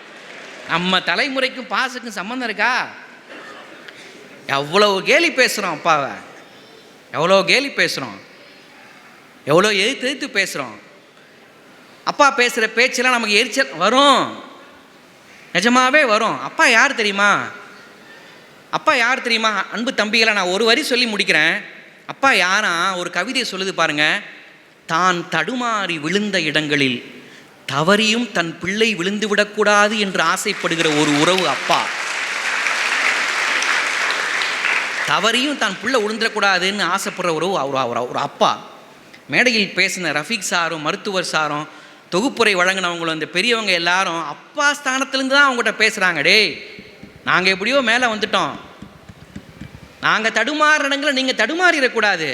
நம்ம தலைமுறைக்கும் பாஸுக்கும் சம்மந்தம் இருக்கா? எவ்வளோ கேலி பேசுகிறோம் அப்பாவை, எவ்வளோ கேலி பேசுகிறோம், எவ்வளோ எதிர்த்து பேசுகிறோம். அப்பா பேசுகிற பேச்செல்லாம் நமக்கு எரிச்சல் வரும், நிஜமாகவே வரும். அப்பா யார் தெரியுமா? அப்பா யார் தெரியுமா? அன்பு தம்பிகளை, நான் ஒரு வரி சொல்லி முடிக்கிறேன். அப்பா யாரா? ஒரு கவிதையை சொல்லுது பாருங்க. தான் தடுமாறி விழுந்த இடங்களில் தவறியும் தன் பிள்ளை விழுந்து விடக்கூடாது என்று ஆசைப்படுகிற ஒரு உறவு அப்பா. தவறியும் தன் பிள்ளை விழுந்துடக்கூடாதுன்னு ஆசைப்படுற உறவு ஒரு அப்பா. மேடையில் பேசின ரஃபீக் சாரும் மருத்துவர் சாரும் தொகுப்புரை வழங்கினவங்களும் இந்த பெரியவங்க எல்லாரும் அப்பா ஸ்தானத்துலேருந்து தான் அவங்ககிட்ட பேசுகிறாங்க. டே, நாங்கள் எப்படியோ மேலே வந்துட்டோம், நாங்கள் தடுமாறுற இடங்களை நீங்கள் தடுமாறிடக்கூடாது,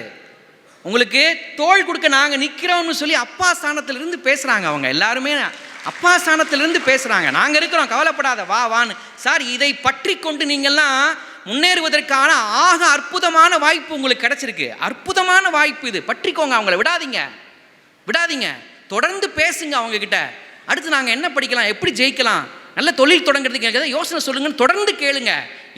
உங்களுக்கு தோள் கொடுக்க நாங்கள் நிற்கிறோம்னு சொல்லி அப்பா ஸ்தானத்திலிருந்து பேசுகிறாங்க. அவங்க எல்லாருமே அப்பா ஸ்தானத்திலிருந்து பேசுகிறாங்க. நாங்கள் இருக்கிறோம், கவலைப்படாத, வான்னு. சார், இதை பற்றி கொண்டு நீங்கள்லாம் முன்னேறுவதற்கான ஆக அற்புதமான வாய்ப்பு உங்களுக்கு கிடச்சிருக்கு. அற்புதமான வாய்ப்பு இது, பற்றிக்கோங்க, அவங்கள விடாதீங்க, தொடர்ந்து பேசுங்க அவங்கக்கிட்ட. அடுத்து நாங்கள் என்ன படிக்கலாம், எப்படி ஜெயிக்கலாம், நல்ல தொழில் தொடங்குறதுக்கு எதாவது யோசனை சொல்லுங்கன்னு தொடர்ந்து கேளுங்க.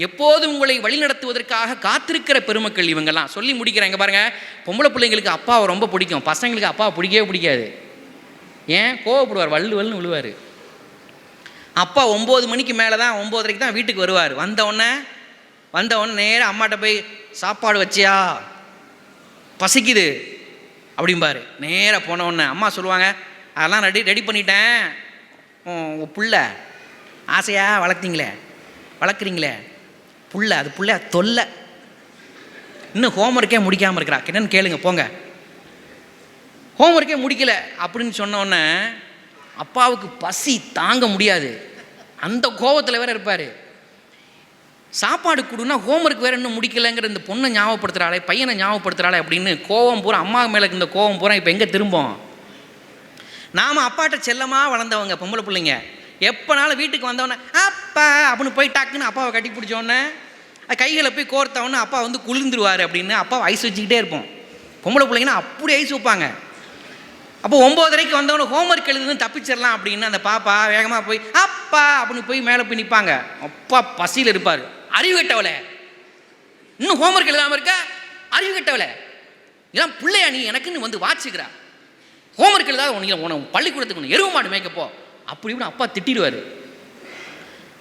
எப்போதும் உங்களை வழிநடத்துவதற்காக காத்திருக்கிற பெருமக்கள் இவங்கெல்லாம். சொல்லி முடிக்கிறேன். இங்கே பாருங்கள், பொம்பளை பிள்ளைங்களுக்கு அப்பாவை ரொம்ப பிடிக்கும், பசங்களுக்கு அப்பாவை பிடிக்கவே பிடிக்காது. ஏன்? கோவப்படுவார், வல்லுன்னு விழுவார். அப்பா 9 மணிக்கு மேலே தான், 9:30 தான் வீட்டுக்கு வருவார். வந்தவுடனே நேராக அம்மாட்ட போய் சாப்பாடு வச்சியா, பசிக்குது அப்படிம்பாரு. நேராக போனவுடனே அம்மா சொல்லுவாங்க, அதெல்லாம் ரெடி பண்ணிட்டேன், உங்கள் புள்ள ஆசையாக வளர்க்குறீங்களே புள்ள, அது புள்ள தொல்லை, இன்னும் ஹோம்ஒர்க்கே முடிக்காமல் இருக்கிறா, என்னன்னு கேளுங்க போங்க, ஹோம்ஒர்க்கே முடிக்கலை அப்படின்னு சொன்னோன்னே அப்பாவுக்கு பசி தாங்க முடியாது, அந்த கோபத்தில் வேற இருப்பார். சாப்பாடு கொடுன்னா ஹோம்ஒர்க் வேறு இன்னும் முடிக்கலைங்கிற இந்த பொண்ணை ஞாபகப்படுத்துகிறாளே, பையனை ஞாபகப்படுத்துகிறாளே அப்படின்னு கோவம் பூரா, அம்மா மேலே இந்த கோவம் பூரா இப்போ எங்கே திரும்பும்? நாம் அப்பாட்ட செல்லமாக வளர்ந்தவங்க பொம்பளை பிள்ளைங்க. எப்போனாலும் வீட்டுக்கு வந்தவொடனே அப்பா அப்படின்னு போய் டக்குன்னு அப்பாவை கட்டி பிடிச்சோடனே கைகளை போய் கோர்த்தவொடனே அப்பா வந்து குளிர்ந்துருவார் அப்படின்னு அப்பாவை ஐஸ் வச்சுக்கிட்டே இருப்போம். பொம்பளை பிள்ளைங்கன்னா அப்படி ஐஸ் வைப்பாங்க. அப்போ 9:30 வந்தவொடனே ஹோம்ஒர்க் எழுதுன்னு தப்பிச்சிடலாம் அப்படின்னு அந்த பாப்பா வேகமாக போய் அப்பா அப்படின்னு போய் மேலே போய் நிற்பாங்க. அப்பா பசியில் இருப்பார். அறிவு கட்டவளை, இன்னும் ஹோம்ஒர்க் எழுதாமல் இருக்க, அறிவு கட்டவளை, இதெல்லாம் பிள்ளையா நீ எனக்குன்னு வந்து வாட்சிக்கிறா, ஹோம்ஒர்க் எழுதாத உனக்கு பள்ளிக்கூடத்துக்கு ஒன்று எருவு மாடு மேய்க்கப்போ அப்படி இப்படி அப்பா திட்டிடுவார்.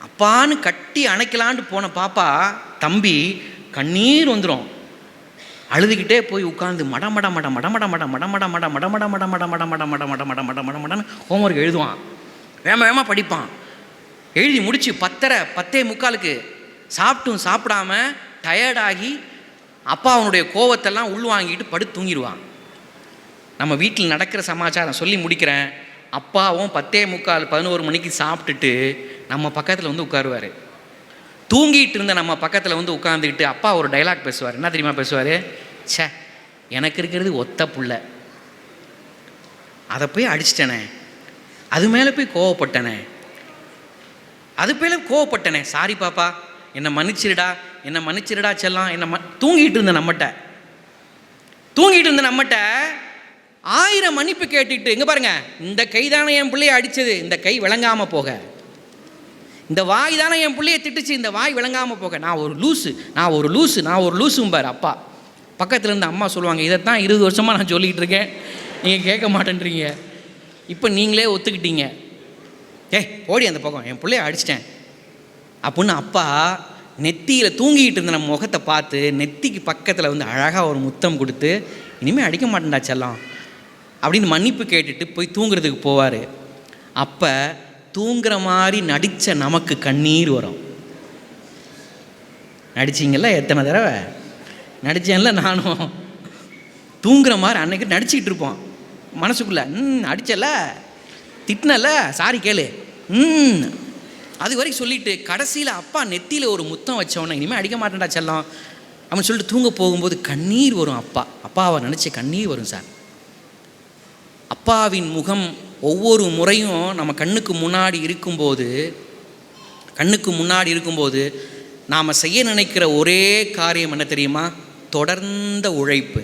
அப்பான்னு கட்டி அணைக்கலான்னு போன பாப்பா தம்பி கண்ணீர் வந்துடும். அழுதுகிட்டே போய் உட்காந்து மடன்னு ஹோம்ஒர்க் எழுதுவான். வேகமாக படிப்பான். எழுதி முடிச்சு 10:45 சாப்பிட்டும் சாப்பிடாம டயர்டாகி அப்பா அவனுடைய கோவத்தெல்லாம் உள்வாங்கிட்டு படுத்து தூங்கிடுவான். நம்ம வீட்டில் நடக்கிற சமாச்சாரம் சொல்லி முடிக்கிறேன். அப்பாவும் 10:45 11 மணிக்கு சாப்பிட்டுட்டு நம்ம பக்கத்தில் வந்து உட்காருவார். தூங்கிட்டு இருந்த நம்ம பக்கத்தில் வந்து உட்காந்துக்கிட்டு அப்பா ஒரு டைலாக் பேசுவார். என்ன தெரியுமா பேசுவார்? ச்சே, எனக்கு இருக்கிறது ஒத்த புள்ள, அதை போய் அடிச்சிட்டனே, அது மேலே போய் கோவப்பட்டனே, சாரி பாப்பா, என்னை மன்னிச்சிருடா செல்லம். தூங்கிட்டு இருந்த நம்மகிட்ட 1000 மன்னிப்பு கேட்டுட்டு, இங்கே பாருங்க, இந்த கை தானே என் பிள்ளையை அடித்தது, இந்த கை விளங்காமல் போக, இந்த வாய் தானே என் பிள்ளையை திட்டுச்சு, இந்த வாய் விளங்காமல் போக, நான் ஒரு லூசும்பார் அப்பா. பக்கத்தில் இருந்து அம்மா சொல்லுவாங்க, இதைத்தான் 20 வருஷமாக நான் சொல்லிக்கிட்டு இருக்கேன், நீங்கள் கேட்க மாட்டேன்றீங்க, இப்போ நீங்களே ஒத்துக்கிட்டீங்க, ஓடி அந்த பக்கம், என் பிள்ளைய அடிச்சிட்டேன் அப்படின்னு அப்பா நெத்தியில் தூங்கிக்கிட்டு இருந்த நம்ம முகத்தை பார்த்து நெத்திக்கு பக்கத்தில் வந்து அழகாக ஒரு முத்தம் கொடுத்து, இனிமேல் அடிக்க மாட்டேன்டா செல்லம் அப்படின்னு மன்னிப்பு கேட்டுட்டு போய் தூங்குறதுக்கு போவார். அப்போ தூங்குற மாதிரி நடித்த நமக்கு கண்ணீர் வரும். நடிச்சிங்கல்ல, எத்தனை தடவை நடித்தேன்ல நானும். தூங்குற மாதிரி அன்னைக்கு நடிச்சிக்கிட்டு இருப்போம் மனசுக்குள்ளே. அடிச்சல, திட்டினல, சாரி கேளு, அது வரைக்கும் சொல்லிட்டு கடைசியில் அப்பா நெத்தியில் ஒரு முத்தம் வச்சவொன்னே இனிமேல் அடிக்க மாட்டேன்டா செல்லம் அப்படின்னு சொல்லிட்டு தூங்க போகும்போது கண்ணீர் வரும். அப்பாவை நினச்சி கண்ணீர் வரும் சார். அப்பாவின் முகம் ஒவ்வொரு முறையும் நம்ம கண்ணுக்கு முன்னாடி இருக்கும்போது நாம் செய்ய நினைக்கிற ஒரே காரியம் என்ன தெரியுமா? தொடர்ந்த உழைப்பு,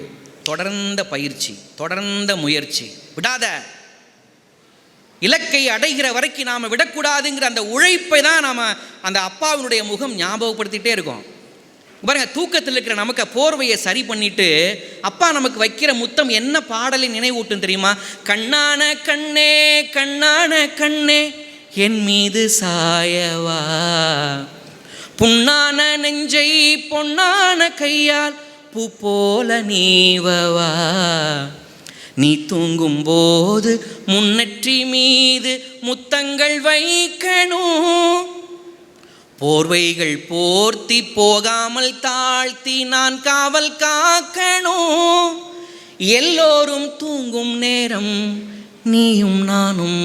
தொடர்ந்த பயிற்சி, தொடர்ந்த முயற்சி. விடாத, இலக்கை அடைகிற வரைக்கும் நாம் விடக்கூடாதுங்கிற அந்த உழைப்பை தான் நாம் அந்த அப்பாவினுடைய முகம் ஞாபகப்படுத்திகிட்டே இருக்கோம். பாருங்க, தூக்கத்தில் இருக்கிற நமக்கு போர்வையை சரி பண்ணிட்டு அப்பா நமக்கு வைக்கிற முத்தம் என்ன பாடலை நினைவூட்டும் தெரியுமா? கண்ணான கண்ணே, கண்ணான கண்ணே, என் மீது சாயவா, புண்ணான நெஞ்சை பொன்னான கையால் பூ போல நீவவா, நீ தூங்கும் போது முன்னெற்றி மீது முத்தங்கள் வைக்கணும், போர்வைகள் போர்த்தி போகாமல் தாழ்த்தி நான் காவல் காக்கணும், எல்லோரும் தூங்கும் நேரம் நீயும் நானும்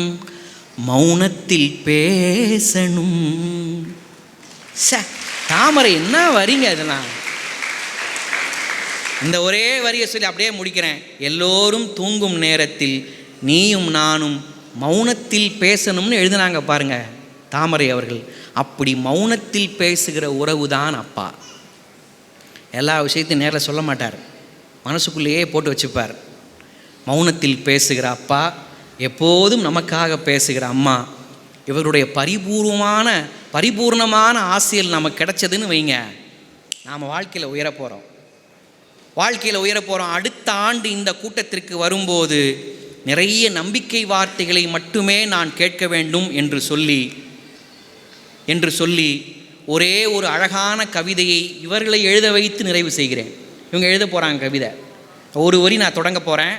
மௌனத்தில் பேசணும். தாமரை என்ன வரிங்க இதெல்லாம்! இந்த ஒரே வரியை சொல்லி அப்படியே முடிக்கிறேன். எல்லோரும் தூங்கும் நேரத்தில் நீயும் நானும் மௌனத்தில் பேசணும்னு எழுதினாங்க பாருங்க தாமரை அவர்கள். அப்படி மௌனத்தில் பேசுகிற உறவு தான் அப்பா. எல்லா விஷயத்தையும் நேரில் சொல்ல மாட்டார், மனசுக்குள்ளேயே போட்டு வச்சுப்பார். மௌனத்தில் பேசுகிற அப்பா, எப்போதும் நமக்காக பேசுகிற அம்மா, இவருடைய பரிபூர்ணமான ஆசையில் நமக்கு கிடைச்சதுன்னு வைங்க, நாம் வாழ்க்கையில் உயர போகிறோம். அடுத்த ஆண்டு இந்த கூட்டத்திற்கு வரும்போது நிறைய நம்பிக்கை வார்த்தைகளை மட்டுமே நான் கேட்க வேண்டும் என்று சொல்லி ஒரே ஒரு அழகான கவிதையை இவர்களை எழுத வைத்து நிறைவு செய்கிறேன். இவங்க எழுத போகிறாங்க கவிதை. ஒரு வரி நான் தொடங்க போகிறேன்,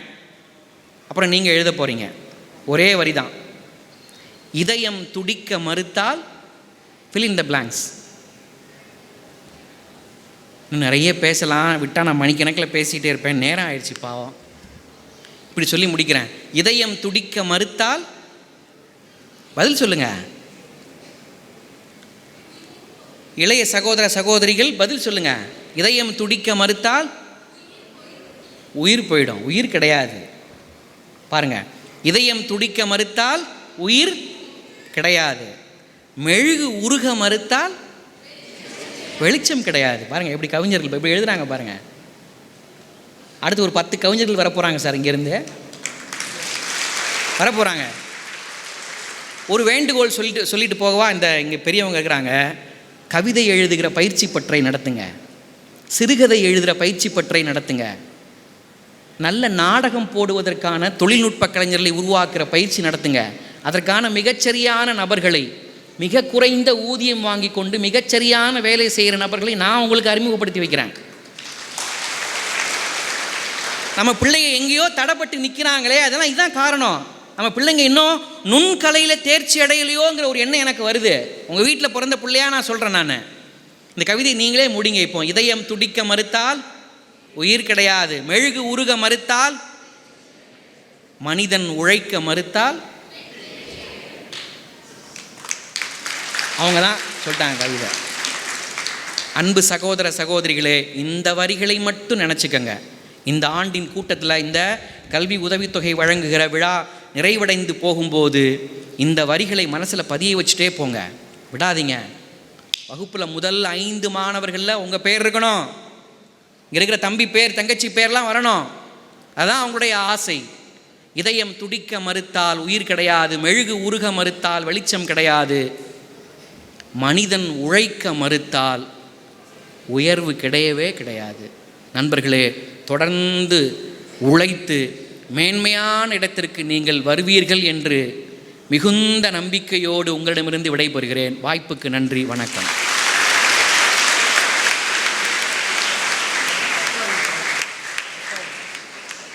அப்புறம் நீங்கள் எழுத போகிறீங்க. ஒரே வரி தான். இதயம் துடிக்க மறுத்தால் fill in the blanks. இன்னும் நிறைய பேசலாம், விட்டால் நான் மணிக்கணக்கில் பேசிகிட்டே இருப்பேன், நேரம் ஆயிடுச்சு பாவம். இப்படி சொல்லி முடிக்கிறேன். இதயம் துடிக்க மறுத்தால் பதில் சொல்லுங்க. இளைய சகோதர சகோதரிகள் பதில் சொல்லுங்க. இதயம் துடிக்க மறுத்தால் உயிர் போயிடும், உயிர் கிடையாது. பாருங்க, இதயம் துடிக்க மறுத்தால் உயிர் கிடையாது, மெழுகு உருக மறுத்தால் வெளிச்சம் கிடையாது. பாருங்க எப்படி கவிஞர்கள் எப்படி எழுதுறாங்க பாருங்க. அடுத்து ஒரு 10 கவிஞர்கள் வரப்போறாங்க சார், இங்கேருந்து வரப்போறாங்க. ஒரு வேண்டுகோள் சொல்லிட்டு போகவா? இங்கே பெரியவங்க இருக்கிறாங்க. கவிதை எழுதுகிற பயிற்சி பற்றை நடத்துங்க, சிறுகதை எழுதுகிற பயிற்சி பற்றை நடத்துங்க, நல்ல நாடகம் போடுவதற்கான தொழில்நுட்ப கலைஞர்களை உருவாக்குற பயிற்சி நடத்துங்க. அதற்கான மிகச்சரியான நபர்களை, மிக குறைந்த ஊதியம் வாங்கி கொண்டு மிகச்சரியான வேலை செய்கிற நபர்களை நான் உங்களுக்கு அறிமுகப்படுத்தி வைக்கிறேன். நம்ம பிள்ளைங்க எங்கேயோ தடைப்பட்டு நிற்கிறாங்களே, அதெல்லாம் இதுதான் காரணம். நம்ம பிள்ளைங்க இன்னும் நுண்கலையில் தேர்ச்சி அடையலையோங்கிற ஒரு எண்ணம் எனக்கு வருது. உங்கள் வீட்டில் பிறந்த பிள்ளையா நான் சொல்கிறேன். நான் இந்த கவிதை நீங்களே முடிங்க. இப்போ இதயம் துடிக்க மறுத்தால் உயிர் கிடையாது, மெழுகு உருக மறுத்தால், மனிதன் உழைக்க மறுத்தால், அவங்க தான் சொல்லிட்டாங்க கவிதை. அன்பு சகோதர சகோதரிகளே, இந்த வரிகளை மட்டும் நினச்சிக்கங்க. இந்த ஆண்டின் கூட்டத்தில் இந்த கல்வி உதவித்தொகை வழங்குகிற விழா நிறைவடைந்து போகும்போது இந்த வரிகளை மனசில் பதிய வச்சுட்டே போங்க, விடாதீங்க. வகுப்பில் முதல் 5 மாணவர்களில் உங்கள் பேர் இருக்கணும், இங்கே இருக்கிற தம்பி பேர் தங்கச்சி பேர்லாம் வரணும். அதுதான் அவங்களுடைய ஆசை. இதயம் துடிக்க மறுத்தால் உயிர் கிடையாது, மெழுகு உருக மறுத்தால் வெளிச்சம் கிடையாது, மனிதன் உழைக்க மறுத்தால் உயர்வு கிடையவே கிடையாது. நண்பர்களே, தொடர்ந்து உழைத்து மேன்மையான இடத்திற்கு நீங்கள் வருவீர்கள் என்று மிகுந்த நம்பிக்கையோடு உங்களிடமிருந்து விடைபெறுகிறேன். வாய்ப்புக்கு நன்றி, வணக்கம்.